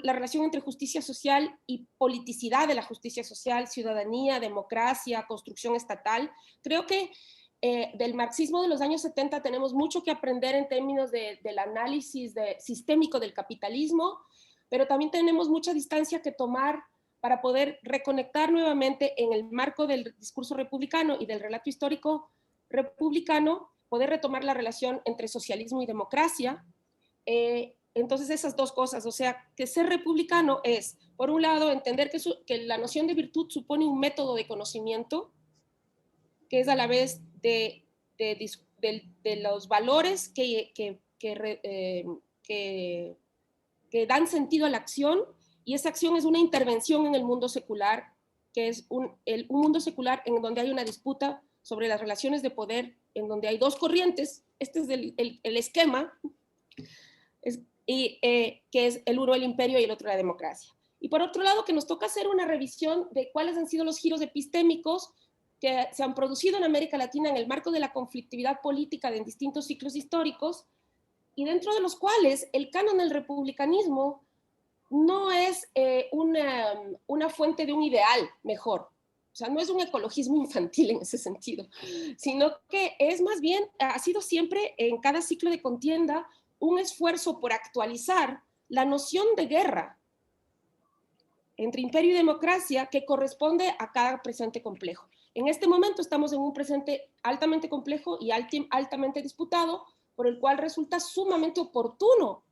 la relación entre justicia social y politicidad de la justicia social, ciudadanía, democracia, construcción estatal. Creo que del marxismo de los años 70 tenemos mucho que aprender en términos del análisis sistémico del capitalismo, pero también tenemos mucha distancia que tomar para poder reconectar nuevamente en el marco del discurso republicano y del relato histórico republicano, poder retomar la relación entre socialismo y democracia. Entonces esas dos cosas, o sea, que ser republicano es, por un lado, entender que la noción de virtud supone un método de conocimiento, que es a la vez de los valores que dan sentido a la acción, y esa acción es una intervención en el mundo secular, que es un mundo secular en donde hay una disputa sobre las relaciones de poder, en donde hay dos corrientes. Este es el esquema, que es el uno el imperio y el otro la democracia. Y por otro lado, que nos toca hacer una revisión de cuáles han sido los giros epistémicos que se han producido en América Latina en el marco de la conflictividad política de distintos ciclos históricos, y dentro de los cuales el canon del republicanismo no es una fuente de un ideal mejor, o sea, no es un ecologismo infantil en ese sentido, sino que es más bien, ha sido siempre en cada ciclo de contienda un esfuerzo por actualizar la noción de guerra entre imperio y democracia que corresponde a cada presente complejo. En este momento estamos en un presente altamente complejo y altamente disputado, por el cual resulta sumamente oportuno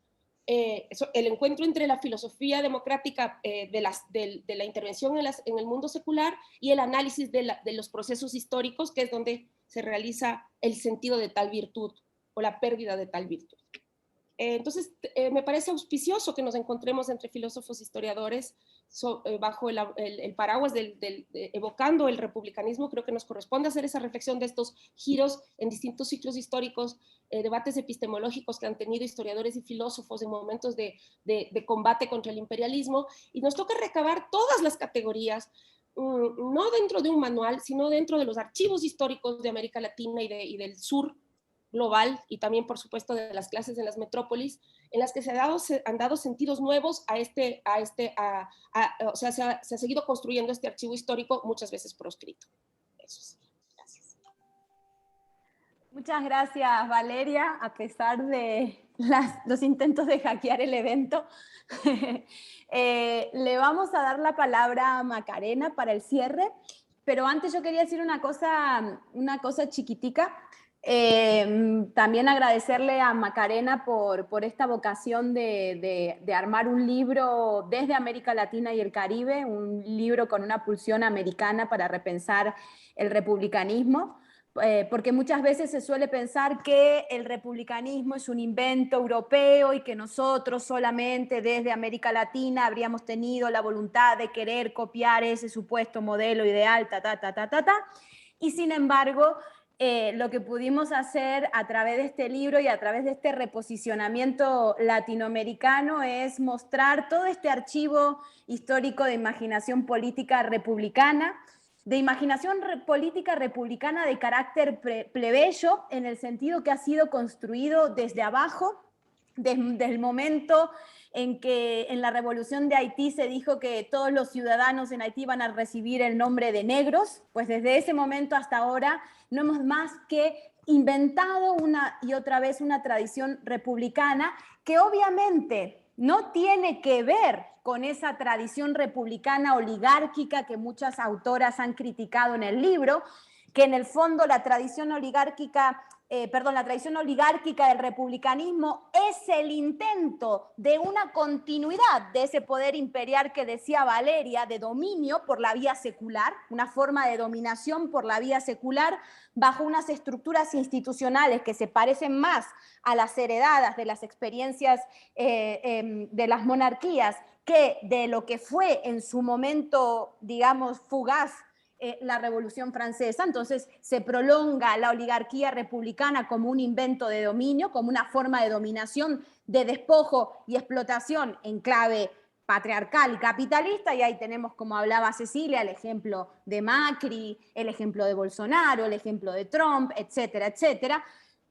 el encuentro entre la filosofía democrática de la intervención en el mundo secular y el análisis de los procesos históricos, que es donde se realiza el sentido de tal virtud o la pérdida de tal virtud. Entonces, me parece auspicioso que nos encontremos entre filósofos historiadores bajo el paraguas evocando el republicanismo. Creo que nos corresponde hacer esa reflexión de estos giros en distintos ciclos históricos, debates epistemológicos que han tenido historiadores y filósofos en momentos de combate contra el imperialismo, y nos toca recabar todas las categorías, no dentro de un manual, sino dentro de los archivos históricos de América Latina y del sur global, y también, por supuesto, de las clases en las metrópolis, en las que se han dado sentidos nuevos o sea, se ha seguido construyendo este archivo histórico, muchas veces proscrito. Eso sí. Gracias. Muchas gracias, Valeria, a pesar de los intentos de hackear el evento. Le vamos a dar la palabra a Macarena para el cierre, pero antes yo quería decir una cosa chiquitica. También agradecerle a Macarena por esta vocación de armar un libro desde América Latina y el Caribe, un libro con una pulsión americana para repensar el republicanismo, porque muchas veces se suele pensar que el republicanismo es un invento europeo y que nosotros solamente desde América Latina habríamos tenido la voluntad de querer copiar ese supuesto modelo ideal, y sin embargo, lo que pudimos hacer a través de este libro y a través de este reposicionamiento latinoamericano es mostrar todo este archivo histórico de imaginación política republicana, de imaginación política republicana de carácter plebeyo, en el sentido que ha sido construido desde abajo, desde el momento en que en la Revolución de Haití se dijo que todos los ciudadanos en Haití van a recibir el nombre de negros, pues desde ese momento hasta ahora no hemos más que inventado una y otra vez una tradición republicana que obviamente no tiene que ver con esa tradición republicana oligárquica que muchas autoras han criticado en el libro, que en el fondo la tradición oligárquica, la tradición oligárquica del republicanismo es el intento de una continuidad de ese poder imperial que decía Valeria, de dominio por la vía secular, una forma de dominación por la vía secular bajo unas estructuras institucionales que se parecen más a las heredadas de las experiencias de las monarquías que de lo que fue en su momento, digamos, fugaz, la Revolución Francesa. Entonces se prolonga la oligarquía republicana como un invento de dominio, como una forma de dominación, de despojo y explotación en clave patriarcal y capitalista, y ahí tenemos, como hablaba Cecilia, el ejemplo de Macri, el ejemplo de Bolsonaro, el ejemplo de Trump, etcétera, etcétera.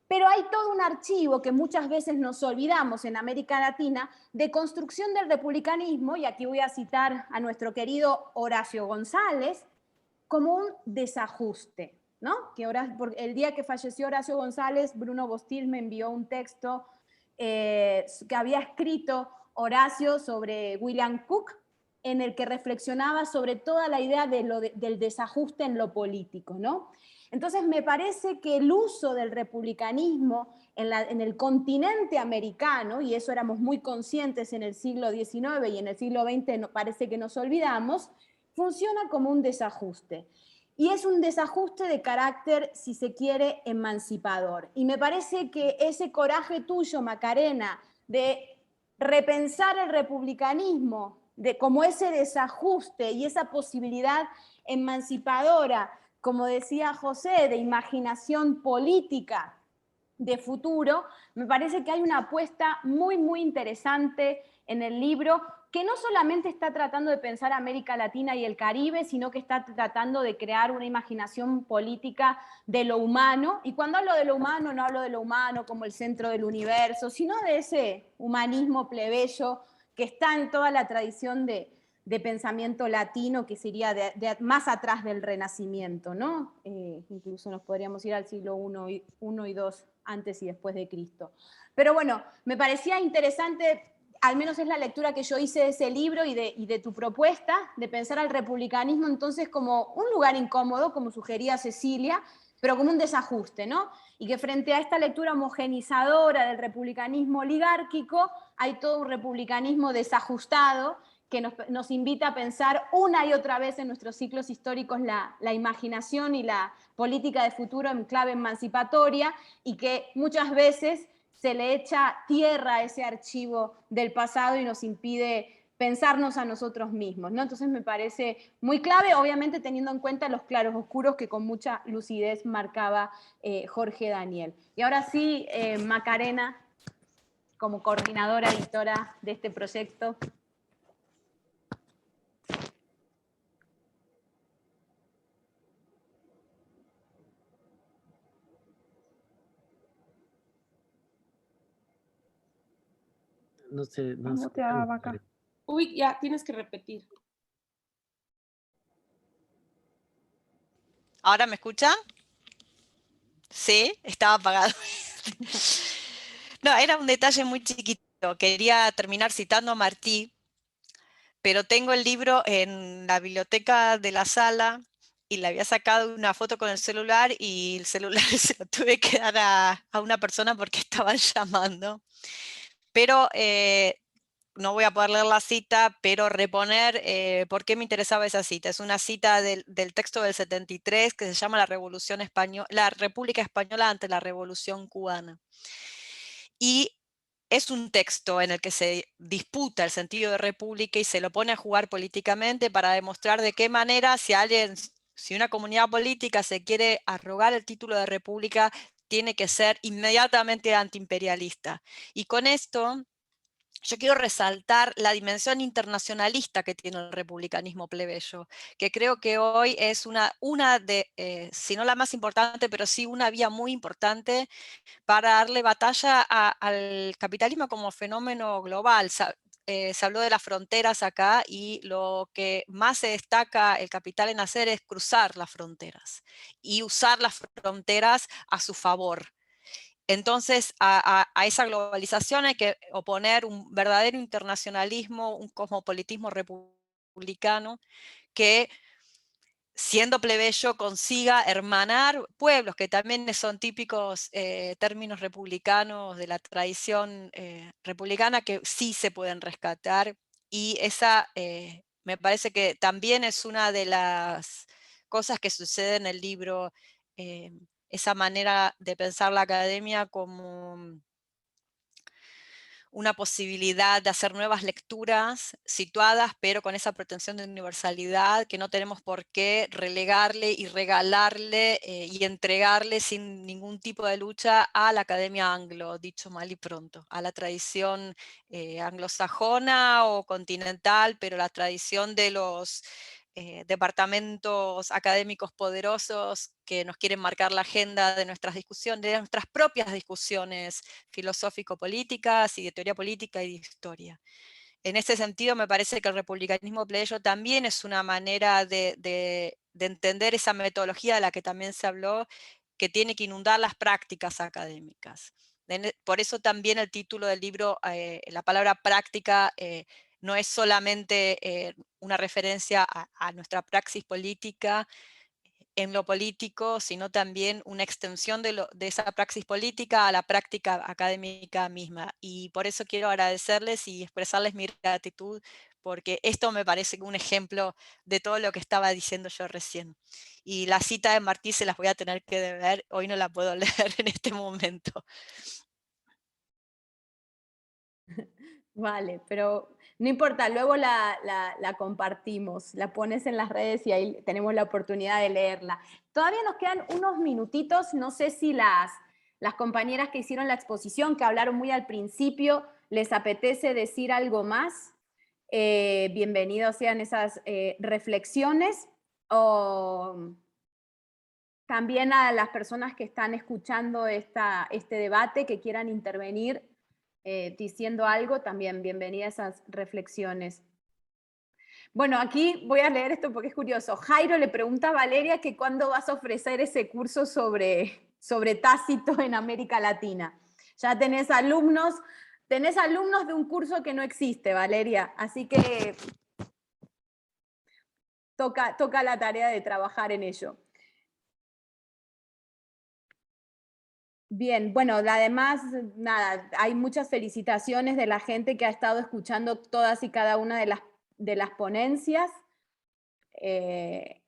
Pero hay todo un archivo que muchas veces nos olvidamos en América Latina de construcción del republicanismo, y aquí voy a citar a nuestro querido Horacio González, como un desajuste, ¿no? El día que falleció Horacio González, Bruno Bostil me envió un texto que había escrito Horacio sobre William Cook, en el que reflexionaba sobre toda la idea del desajuste en lo político, ¿no? Entonces me parece que el uso del republicanismo en el continente americano, y eso éramos muy conscientes en el siglo XIX y en el siglo XX parece que nos olvidamos, funciona como un desajuste. Y es un desajuste de carácter, si se quiere, emancipador. Y me parece que ese coraje tuyo, Macarena, de repensar el republicanismo como ese desajuste y esa posibilidad emancipadora, como decía José, de imaginación política de futuro, me parece que hay una apuesta muy, muy interesante en el libro, que no solamente está tratando de pensar América Latina y el Caribe, sino que está tratando de crear una imaginación política de lo humano. Y cuando hablo de lo humano, no hablo de lo humano como el centro del universo, sino de ese humanismo plebeyo que está en toda la tradición de pensamiento latino, que sería más atrás del Renacimiento, ¿no? Incluso nos podríamos ir al siglo I y II, antes y después de Cristo. Pero bueno, me parecía interesante, al menos es la lectura que yo hice de ese libro y de tu propuesta, de pensar al republicanismo entonces como un lugar incómodo, como sugería Cecilia, pero como un desajuste, ¿no? Y que frente a esta lectura homogenizadora del republicanismo oligárquico, hay todo un republicanismo desajustado que nos invita a pensar una y otra vez en nuestros ciclos históricos la imaginación y la política de futuro en clave emancipatoria, y que muchas veces se le echa tierra a ese archivo del pasado y nos impide pensarnos a nosotros mismos, ¿no? Entonces me parece muy clave, obviamente teniendo en cuenta los claroscuros que con mucha lucidez marcaba Jorge Daniel. Y ahora sí, Macarena, como coordinadora editora de este proyecto. No sé. Uy, ya, tienes que repetir. ¿Ahora me escuchan? Sí, estaba apagado. No, era un detalle muy chiquito. Quería terminar citando a Martí, pero tengo el libro en la biblioteca de la sala y le había sacado una foto con el celular y el celular se lo tuve que dar a una persona porque estaban llamando. Pero no voy a poder leer la cita, pero reponer por qué me interesaba esa cita. Es una cita del texto del 73 que se llama la República Española ante la Revolución Cubana. Y es un texto en el que se disputa el sentido de república y se lo pone a jugar políticamente para demostrar de qué manera si una comunidad política se quiere arrogar el título de república, tiene que ser inmediatamente antiimperialista. Y con esto yo quiero resaltar la dimensión internacionalista que tiene el republicanismo plebeyo, que creo que hoy es una de, si no la más importante, pero sí una vía muy importante para darle batalla al capitalismo como fenómeno global. Se habló de las fronteras acá y lo que más se destaca el capital en hacer es cruzar las fronteras y usar las fronteras a su favor. Entonces, a esa globalización hay que oponer un verdadero internacionalismo, un cosmopolitismo republicano que, siendo plebeyo, consiga hermanar pueblos, que también son típicos términos republicanos de la tradición republicana que sí se pueden rescatar, y esa me parece que también es una de las cosas que sucede en el libro, esa manera de pensar la academia como una posibilidad de hacer nuevas lecturas situadas, pero con esa pretensión de universalidad que no tenemos por qué relegarle y regalarle y entregarle sin ningún tipo de lucha a la academia anglo, dicho mal y pronto, a la tradición anglosajona o continental, pero la tradición de los departamentos académicos poderosos que nos quieren marcar la agenda de nuestras discusiones, de nuestras propias discusiones filosófico-políticas y de teoría política y de historia. En ese sentido, me parece que el republicanismo plebeyo también es una manera de entender esa metodología de la que también se habló, que tiene que inundar las prácticas académicas. Por eso también el título del libro, la palabra práctica, no es solamente una referencia a nuestra praxis política en lo político, sino también una extensión de esa praxis política a la práctica académica misma. Y por eso quiero agradecerles y expresarles mi gratitud, porque esto me parece un ejemplo de todo lo que estaba diciendo yo recién. Y la cita de Martí se las voy a tener que deber, hoy no la puedo leer en este momento. Vale, pero no importa, luego la compartimos, la pones en las redes y ahí tenemos la oportunidad de leerla. Todavía nos quedan unos minutitos, no sé si las compañeras que hicieron la exposición, que hablaron muy al principio, les apetece decir algo más. Bienvenidos sean esas reflexiones, o también a las personas que están escuchando este debate, que quieran intervenir diciendo algo, también bienvenidas a esas reflexiones. Bueno, aquí voy a leer esto porque es curioso. Jairo le pregunta a Valeria que cuándo vas a ofrecer ese curso sobre Tácito en América Latina. Ya tenés alumnos de un curso que no existe, Valeria, así que toca la tarea de trabajar en ello. Bien, bueno, además, nada, hay muchas felicitaciones de la gente que ha estado escuchando todas y cada una de las ponencias.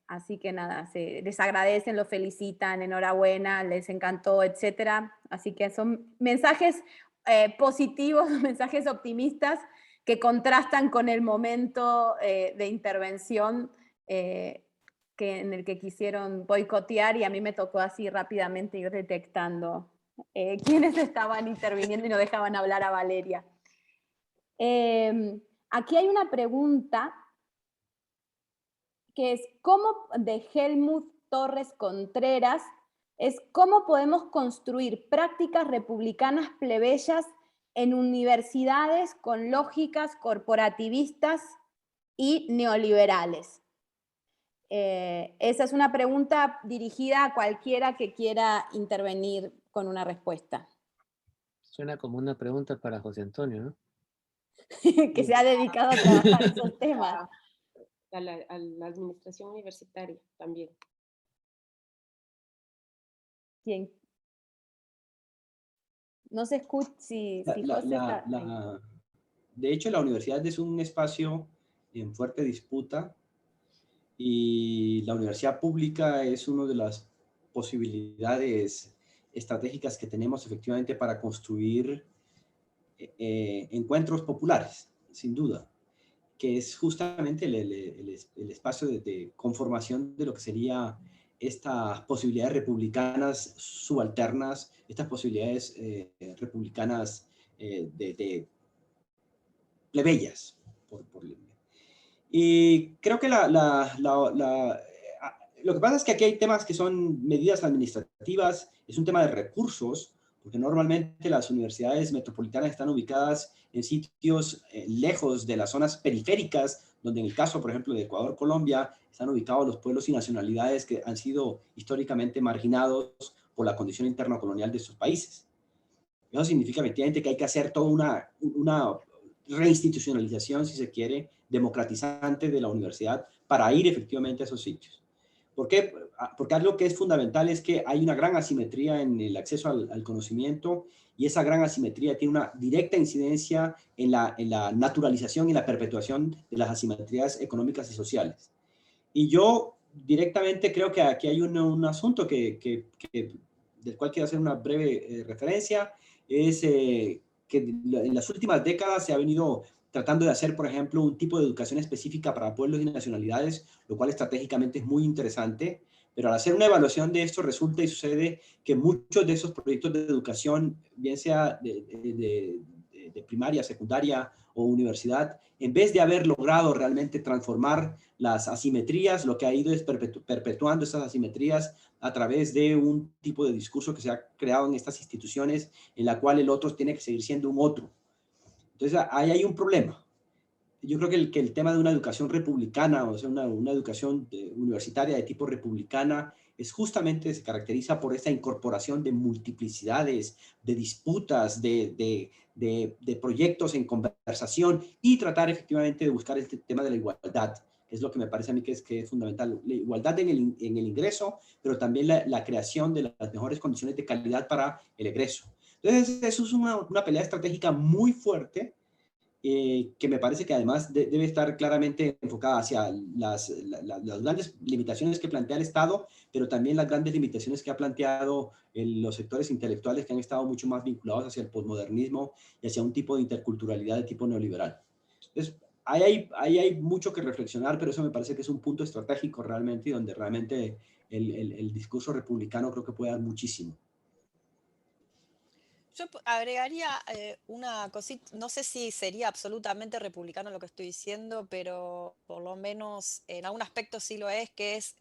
Así que nada, les agradecen, los felicitan, enhorabuena, les encantó, etcétera. Así que son mensajes positivos, mensajes optimistas que contrastan con el momento de intervención en el que quisieron boicotear, y a mí me tocó así rápidamente ir detectando quiénes estaban interviniendo y no dejaban hablar a Valeria. Aquí hay una pregunta que es de Helmut Torres Contreras, es ¿cómo podemos construir prácticas republicanas plebeyas en universidades con lógicas corporativistas y neoliberales? Esa es una pregunta dirigida a cualquiera que quiera intervenir con una respuesta. Suena como una pregunta para José Antonio, ¿no? Que se ha dedicado a trabajar esos temas. A la administración universitaria también. ¿Quién? No se escucha si José está... De hecho, la universidad es un espacio en fuerte disputa, y la universidad pública es una de las posibilidades estratégicas que tenemos efectivamente para construir encuentros populares, sin duda, que es justamente el espacio de conformación de lo que sería estas posibilidades republicanas subalternas, estas posibilidades republicanas de plebeyas. Y creo que lo que pasa es que aquí hay temas que son medidas administrativas, es un tema de recursos, porque normalmente las universidades metropolitanas están ubicadas en sitios lejos de las zonas periféricas, donde en el caso, por ejemplo, de Ecuador, Colombia, están ubicados los pueblos y nacionalidades que han sido históricamente marginados por la condición interna colonial de estos países. Eso significa efectivamente que hay que hacer toda una reinstitucionalización, si se quiere, democratizante de la universidad para ir efectivamente a esos sitios. ¿Por qué? Porque algo que es fundamental es que hay una gran asimetría en el acceso al conocimiento, y esa gran asimetría tiene una directa incidencia en la naturalización y la perpetuación de las asimetrías económicas y sociales. Y yo directamente creo que aquí hay un asunto del cual quiero hacer una breve referencia, es que en las últimas décadas se ha venido tratando de hacer, por ejemplo, un tipo de educación específica para pueblos y nacionalidades, lo cual estratégicamente es muy interesante, pero al hacer una evaluación de esto resulta y sucede que muchos de esos proyectos de educación, bien sea de primaria, secundaria o universidad, en vez de haber logrado realmente transformar las asimetrías, lo que ha ido es perpetuando esas asimetrías a través de un tipo de discurso que se ha creado en estas instituciones, en la cual el otro tiene que seguir siendo un otro. Entonces, ahí hay un problema. Yo creo que el tema de una educación republicana, o sea, una educación universitaria de tipo republicana, justamente se caracteriza por esta incorporación de multiplicidades, de disputas, de proyectos en conversación, y tratar efectivamente de buscar este tema de la igualdad, que es lo que me parece a mí que es fundamental. La igualdad en el ingreso, pero también la creación de las mejores condiciones de calidad para el egreso. Entonces, eso es una pelea estratégica muy fuerte, que me parece que además debe estar claramente enfocada hacia las grandes limitaciones que plantea el Estado, pero también las grandes limitaciones que ha planteado los sectores intelectuales, que han estado mucho más vinculados hacia el posmodernismo y hacia un tipo de interculturalidad de tipo neoliberal. Entonces, ahí hay mucho que reflexionar, pero eso me parece que es un punto estratégico realmente, y donde realmente el discurso republicano creo que puede dar muchísimo. Yo agregaría una cosita, no sé si sería absolutamente republicano lo que estoy diciendo, pero por lo menos en algún aspecto sí lo es, que es,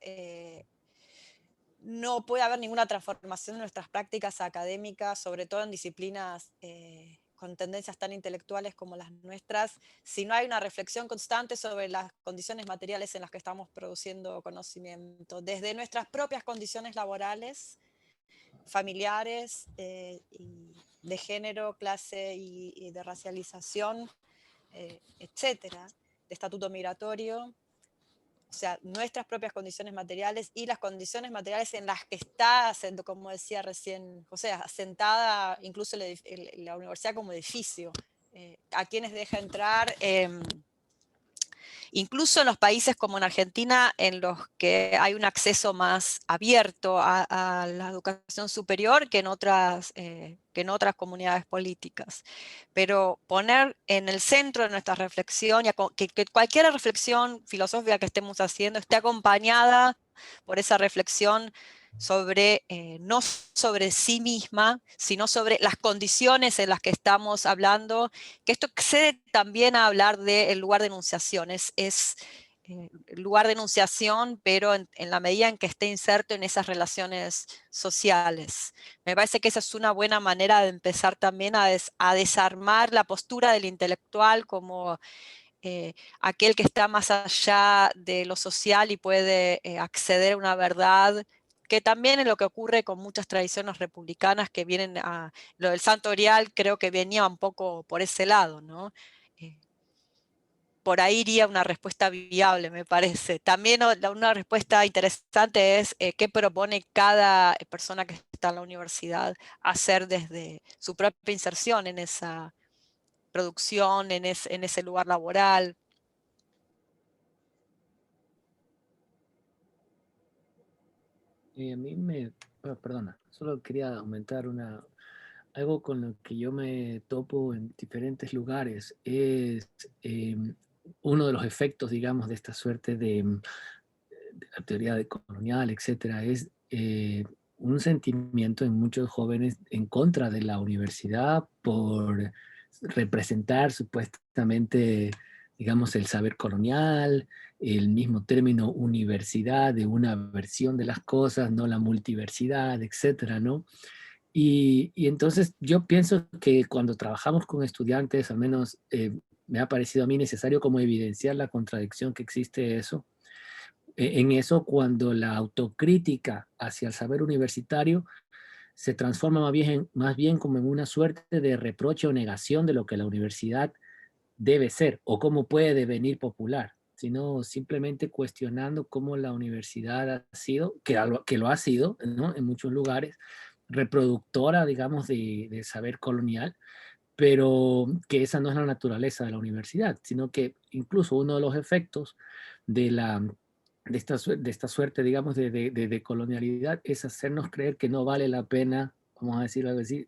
no puede haber ninguna transformación en nuestras prácticas académicas, sobre todo en disciplinas con tendencias tan intelectuales como las nuestras, si no hay una reflexión constante sobre las condiciones materiales en las que estamos produciendo conocimiento, desde nuestras propias condiciones laborales, familiares, y de género, clase y de racialización, etcétera, de estatuto migratorio, o sea, nuestras propias condiciones materiales y las condiciones materiales en las que está, como decía recién José, asentada incluso la universidad como edificio, a quienes deja entrar, incluso en los países como en Argentina, en los que hay un acceso más abierto a la educación superior que en otras comunidades políticas. Pero poner en el centro de nuestra reflexión, que cualquier reflexión filosófica que estemos haciendo esté acompañada por esa reflexión sobre, no sobre sí misma, sino sobre las condiciones en las que estamos hablando, que esto excede también a hablar del lugar de enunciación, es lugar de enunciación, pero en la medida en que esté inserto en esas relaciones sociales. Me parece que esa es una buena manera de empezar también a desarmar la postura del intelectual como aquel que está más allá de lo social y puede acceder a una verdad, que también es lo que ocurre con muchas tradiciones republicanas que vienen a... Lo del Santo Grial creo que venía un poco por ese lado, ¿no? Por ahí iría una respuesta viable, me parece. También una respuesta interesante es qué propone cada persona que está en la universidad hacer desde su propia inserción en esa producción, en ese lugar laboral. A mí perdona, solo quería aumentar algo con lo que yo me topo en diferentes lugares. Es uno de los efectos, digamos, de esta suerte de la teoría colonial, etcétera, es un sentimiento en muchos jóvenes en contra de la universidad por representar supuestamente, digamos, el saber colonial, el mismo término universidad de una versión de las cosas, no la multiversidad, etcétera, ¿no? Y entonces yo pienso que cuando trabajamos con estudiantes, al menos me ha parecido a mí necesario como evidenciar la contradicción que existe en eso cuando la autocrítica hacia el saber universitario se transforma más bien como en una suerte de reproche o negación de lo que la universidad debe ser o cómo puede devenir popular, sino simplemente cuestionando cómo la universidad ha sido, que lo ha sido, ¿no? En muchos lugares, reproductora, digamos, de saber colonial, pero que esa no es la naturaleza de la universidad, sino que incluso uno de los efectos de esta suerte, digamos, de colonialidad es hacernos creer que no vale la pena, vamos a decirlo así,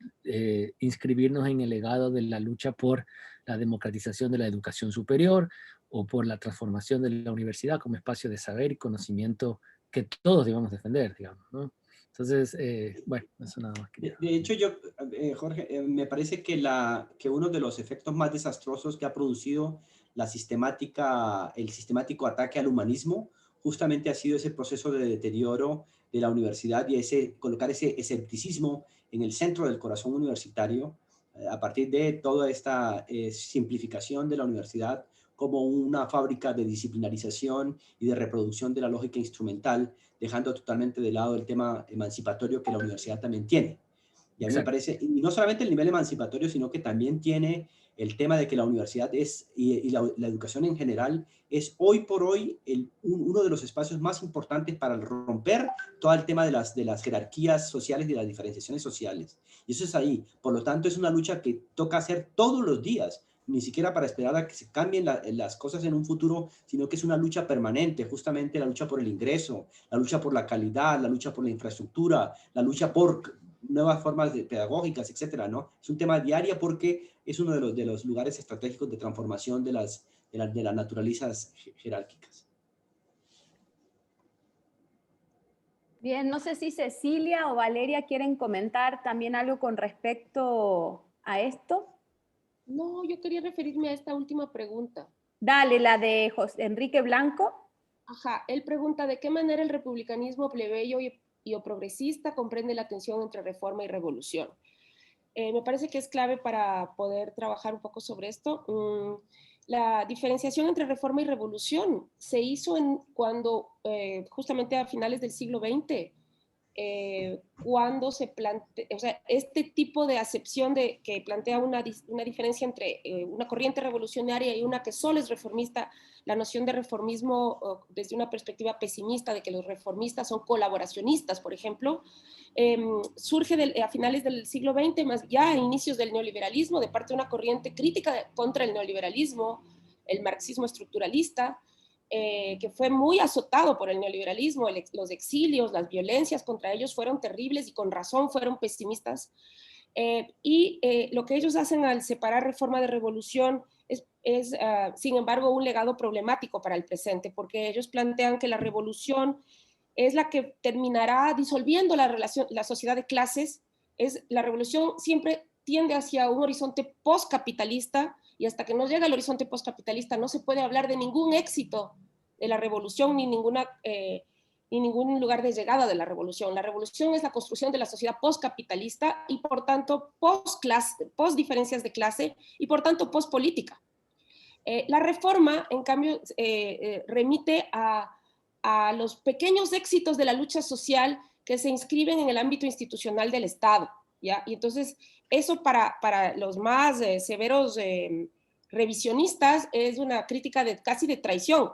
inscribirnos en el legado de la lucha por la democratización de la educación superior o por la transformación de la universidad como espacio de saber y conocimiento que todos debemos defender, digamos, ¿no? Entonces, bueno, eso nada más. De hecho, Jorge, me parece que uno de los efectos más desastrosos que ha producido el sistemático ataque al humanismo justamente ha sido ese proceso de deterioro de la universidad y colocar ese escepticismo en el centro del corazón universitario a partir de toda esta simplificación de la universidad como una fábrica de disciplinarización y de reproducción de la lógica instrumental, dejando totalmente de lado el tema emancipatorio que la universidad también tiene. Y a mí me parece, y no solamente el nivel emancipatorio, sino que también tiene el tema de que la universidad y la educación en general es hoy por hoy uno de los espacios más importantes para romper todo el tema de las jerarquías sociales y de las diferenciaciones sociales. Y eso es ahí. Por lo tanto, es una lucha que toca hacer todos los días, ni siquiera para esperar a que se cambien las cosas en un futuro, sino que es una lucha permanente, justamente la lucha por el ingreso, la lucha por la calidad, la lucha por la infraestructura, la lucha por nuevas formas pedagógicas, etcétera, ¿no? Es un tema diario porque es uno de los lugares estratégicos de transformación de las naturalezas jerárquicas. Bien, no sé si Cecilia o Valeria quieren comentar también algo con respecto a esto. No, yo quería referirme a esta última pregunta. Dale, la de José Enrique Blanco. Ajá, él pregunta de qué manera el republicanismo plebeyo y o progresista comprende la tensión entre reforma y revolución. Me parece que es clave para poder trabajar un poco sobre esto. La diferenciación entre reforma y revolución se hizo cuando, justamente a finales del siglo XX, cuando se plantea, o sea, este tipo de acepción que plantea una diferencia entre una corriente revolucionaria y una que solo es reformista, la noción de reformismo desde una perspectiva pesimista, de que los reformistas son colaboracionistas, por ejemplo, surge a finales del siglo XX, más ya a inicios del neoliberalismo, de parte de una corriente crítica contra el neoliberalismo, el marxismo estructuralista, que fue muy azotado por el neoliberalismo, los exilios, las violencias contra ellos fueron terribles y con razón fueron pesimistas. Lo que ellos hacen al separar reforma de revolución es sin embargo, un legado problemático para el presente, porque ellos plantean que la revolución es la que terminará disolviendo la sociedad de clases. La revolución siempre tiende hacia un horizonte postcapitalista, y hasta que no llega al horizonte postcapitalista no se puede hablar de ningún éxito de la revolución ni ningún lugar de llegada de la revolución. La revolución es la construcción de la sociedad postcapitalista y por tanto post diferencias de clase y por tanto postpolítica. La reforma, en cambio, remite a los pequeños éxitos de la lucha social que se inscriben en el ámbito institucional del Estado, ¿ya? Y entonces eso para los más severos revisionistas es una crítica casi de traición.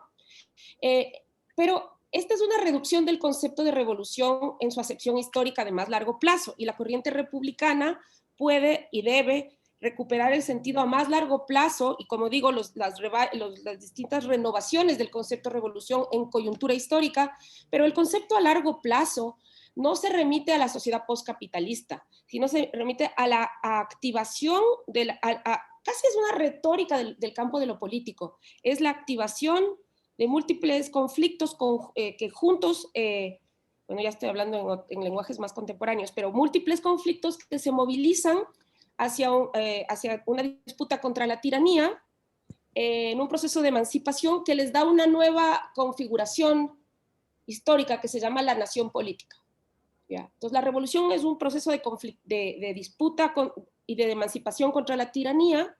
Pero esta es una reducción del concepto de revolución en su acepción histórica de más largo plazo, y la corriente republicana puede y debe recuperar el sentido a más largo plazo, y como digo, las distintas renovaciones del concepto de revolución en coyuntura histórica, pero el concepto a largo plazo no se remite a la sociedad postcapitalista, sino se remite a la activación, casi es una retórica del campo de lo político, es la activación de múltiples conflictos que juntos, bueno, ya estoy hablando en lenguajes más contemporáneos, pero múltiples conflictos que se movilizan hacia una disputa contra la tiranía, en un proceso de emancipación que les da una nueva configuración histórica que se llama la nación política. ¿Ya? Entonces la revolución es un proceso de disputa y de emancipación contra la tiranía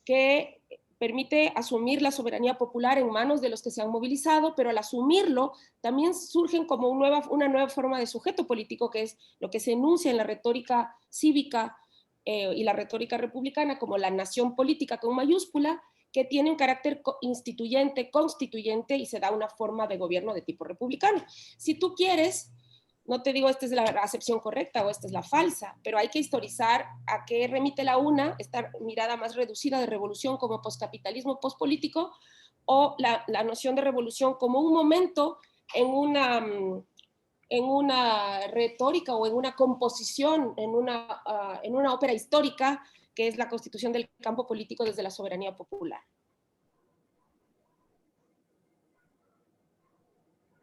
que permite asumir la soberanía popular en manos de los que se han movilizado, pero al asumirlo también surgen como una nueva forma de sujeto político, que es lo que se enuncia en la retórica cívica y la retórica republicana como la nación política con mayúscula, que tiene un carácter instituyente, constituyente, y se da una forma de gobierno de tipo republicano. Si tú quieres, no te digo esta es la acepción correcta o esta es la falsa, pero hay que historizar a qué remite la una, esta mirada más reducida de revolución como postcapitalismo, postpolítico, o la noción de revolución como un momento en una retórica o en una composición, en una ópera histórica, que es la constitución del campo político desde la soberanía popular.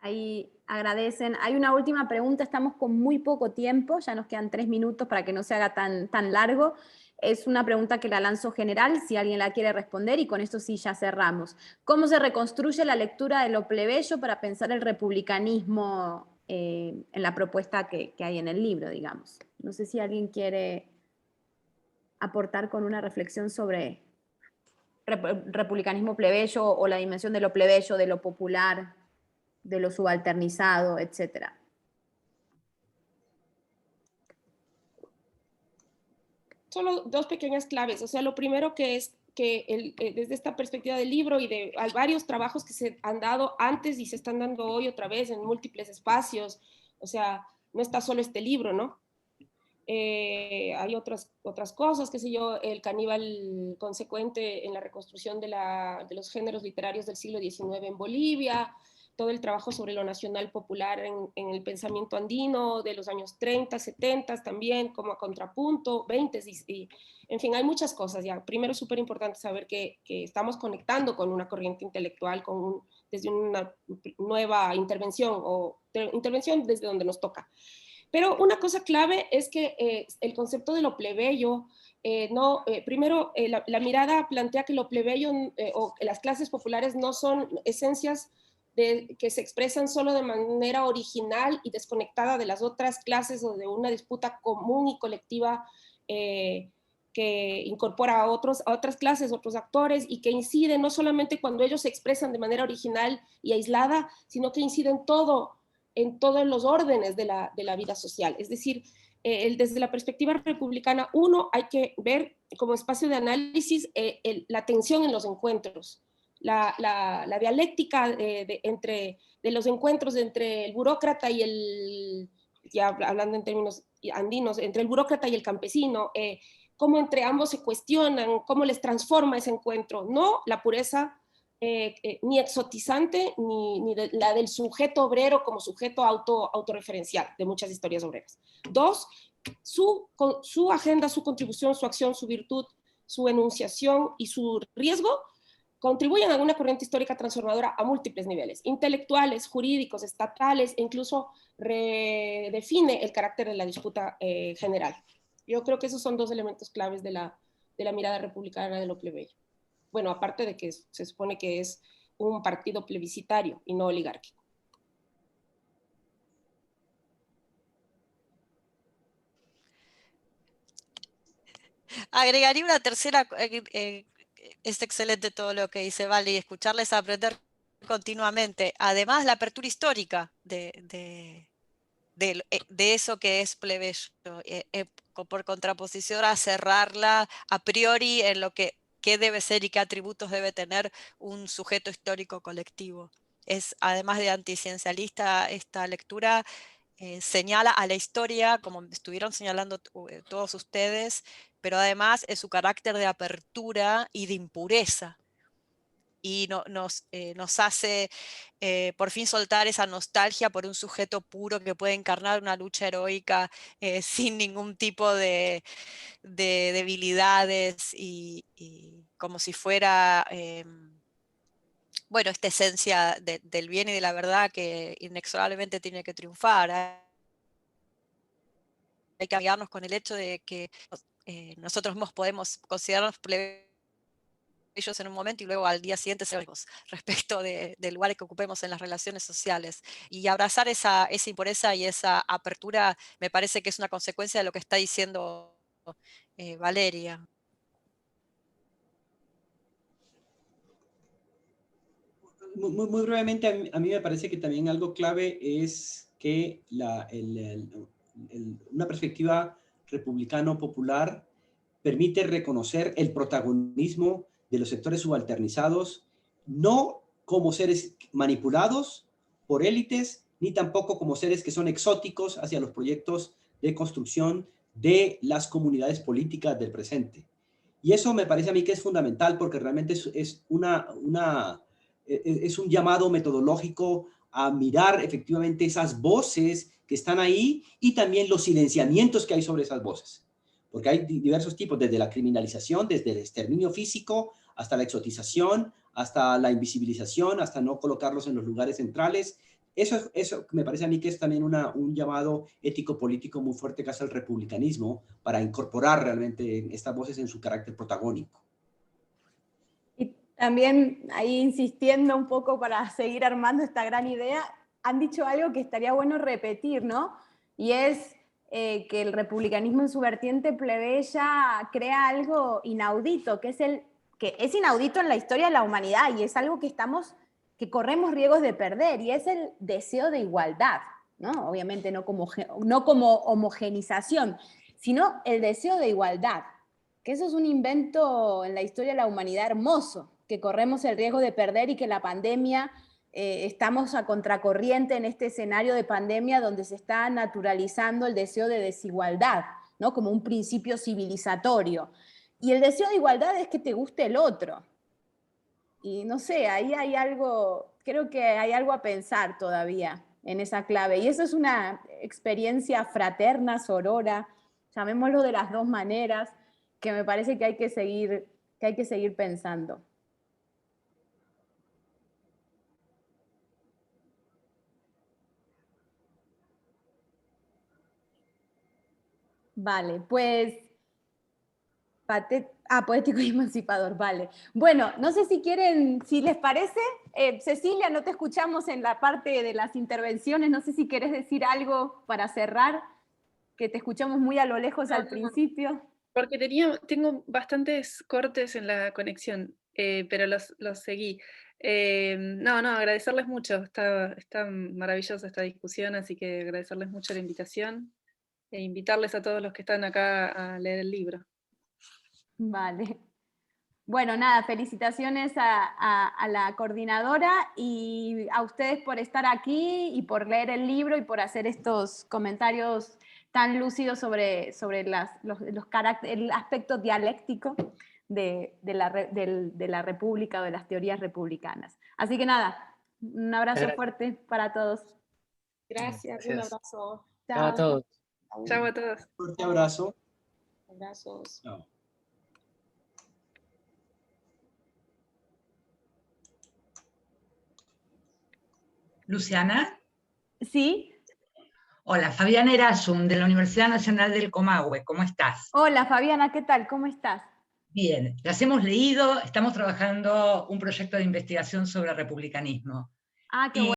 Ahí agradecen. Hay una última pregunta, estamos con muy poco tiempo, ya nos quedan 3 minutos para que no se haga tan largo. Es una pregunta que la lanzo general, si alguien la quiere responder, y con esto sí ya cerramos. ¿Cómo se reconstruye la lectura de lo plebeyo para pensar el republicanismo en la propuesta que hay en el libro, digamos? No sé si alguien quiere aportar con una reflexión sobre republicanismo plebeyo o la dimensión de lo plebeyo, de lo popular, de lo subalternizado, etc. Solo 2 pequeñas claves. O sea, lo primero que es que desde esta perspectiva del libro y hay varios trabajos que se han dado antes y se están dando hoy otra vez en múltiples espacios. O sea, no está solo este libro, ¿no? Hay otras cosas, qué sé yo, el caníbal consecuente en la reconstrucción de los géneros literarios del siglo XIX en Bolivia, todo el trabajo sobre lo nacional popular en el pensamiento andino de los años 30, 70 también, como a contrapunto, 20, y en fin, hay muchas cosas ya. Primero es súper importante saber que estamos conectando con una corriente intelectual, desde una nueva intervención, o intervención desde donde nos toca. Pero una cosa clave es que el concepto de lo plebeyo, primero la mirada plantea que lo plebeyo o las clases populares no son esencias que se expresan solo de manera original y desconectada de las otras clases o de una disputa común y colectiva que incorpora a otras clases, otros actores, y que incide no solamente cuando ellos se expresan de manera original y aislada, sino que incide en todos los órdenes de la vida social. Es decir, desde la perspectiva republicana, uno, hay que ver como espacio de análisis la tensión en los encuentros, la dialéctica de los encuentros entre el burócrata y ya hablando en términos andinos, entre el burócrata y el campesino, cómo entre ambos se cuestionan, cómo les transforma ese encuentro, no la pureza ni exotizante, ni la del sujeto obrero como sujeto autorreferencial de muchas historias obreras. 2, su agenda, su contribución, su acción, su virtud, su enunciación y su riesgo contribuyen a una corriente histórica transformadora a múltiples niveles, intelectuales, jurídicos, estatales, e incluso redefine el carácter de la disputa general. Yo creo que esos son 2 elementos claves de la mirada republicana de lo plebeyo. Bueno, aparte de que se supone que es un partido plebiscitario y no oligárquico. Agregaría una tercera, es excelente todo lo que dice Vale, y escucharles aprender continuamente. Además, la apertura histórica de eso que es plebeyo, por contraposición a cerrarla a priori en lo que qué debe ser y qué atributos debe tener un sujeto histórico colectivo. Es, además de anticiencialista, esta lectura señala a la historia, como estuvieron señalando todos ustedes, pero además es su carácter de apertura y de impureza. Y nos hace por fin soltar esa nostalgia por un sujeto puro que puede encarnar una lucha heroica sin ningún tipo de debilidades y como si fuera, bueno, esta esencia del bien y de la verdad que inexorablemente tiene que triunfar. Hay que amigarnos con el hecho de que nosotros mismos podemos considerarnos plebeyos en un momento y luego al día siguiente seremos respecto del lugar que ocupemos en las relaciones sociales. Y abrazar esa impureza y esa apertura me parece que es una consecuencia de lo que está diciendo Valeria. Muy brevemente, a mí me parece que también algo clave es que una perspectiva republicano-popular permite reconocer el protagonismo de los sectores subalternizados, no como seres manipulados por élites, ni tampoco como seres que son exóticos hacia los proyectos de construcción de las comunidades políticas del presente. Y eso me parece a mí que es fundamental, porque realmente es un llamado metodológico a mirar efectivamente esas voces que están ahí y también los silenciamientos que hay sobre esas voces. Porque hay diversos tipos, desde la criminalización, desde el exterminio físico, hasta la exotización, hasta la invisibilización, hasta no colocarlos en los lugares centrales. Eso me parece a mí que es también un llamado ético-político muy fuerte que hace el republicanismo para incorporar realmente estas voces en su carácter protagónico. Y también ahí insistiendo un poco para seguir armando esta gran idea, han dicho algo que estaría bueno repetir, ¿no? Y es que el republicanismo en su vertiente plebeya crea algo inaudito, que es inaudito en la historia de la humanidad y es algo que corremos riesgos de perder, y es el deseo de igualdad, ¿no? Obviamente no como homogenización, sino el deseo de igualdad, que eso es un invento en la historia de la humanidad hermoso, que corremos el riesgo de perder y que la pandemia, estamos a contracorriente en este escenario de pandemia donde se está naturalizando el deseo de desigualdad, ¿no? Como un principio civilizatorio. Y el deseo de igualdad es que te guste el otro. Y no sé, ahí hay algo, creo que hay algo a pensar todavía en esa clave. Y eso es una experiencia fraterna, sorora, llamémoslo de las dos maneras, que me parece que hay que seguir pensando. Vale, pues poético y emancipador, vale. Bueno, no sé si quieren, si les parece, Cecilia, no te escuchamos en la parte de las intervenciones, no sé si quieres decir algo para cerrar, que te escuchamos muy a lo lejos al principio. Porque tengo bastantes cortes en la conexión, pero los seguí. No, agradecerles mucho, está maravillosa esta discusión, así que agradecerles mucho la invitación e invitarles a todos los que están acá a leer el libro. Vale. Bueno, nada, felicitaciones a la coordinadora y a ustedes por estar aquí y por leer el libro y por hacer estos comentarios tan lúcidos sobre el aspecto dialéctico de la República o de las teorías republicanas. Así que nada, un abrazo fuerte para todos. Gracias. Un abrazo. Chao a todos. Chao a todos. Fuerte abrazo. Abrazos. Chao. Luciana. Sí. Hola, Fabiana Erasum, de la Universidad Nacional del Comahue. ¿Cómo estás? Hola, Fabiana, ¿qué tal? ¿Cómo estás? Bien, las hemos leído, estamos trabajando un proyecto de investigación sobre republicanismo. Ah, qué bueno.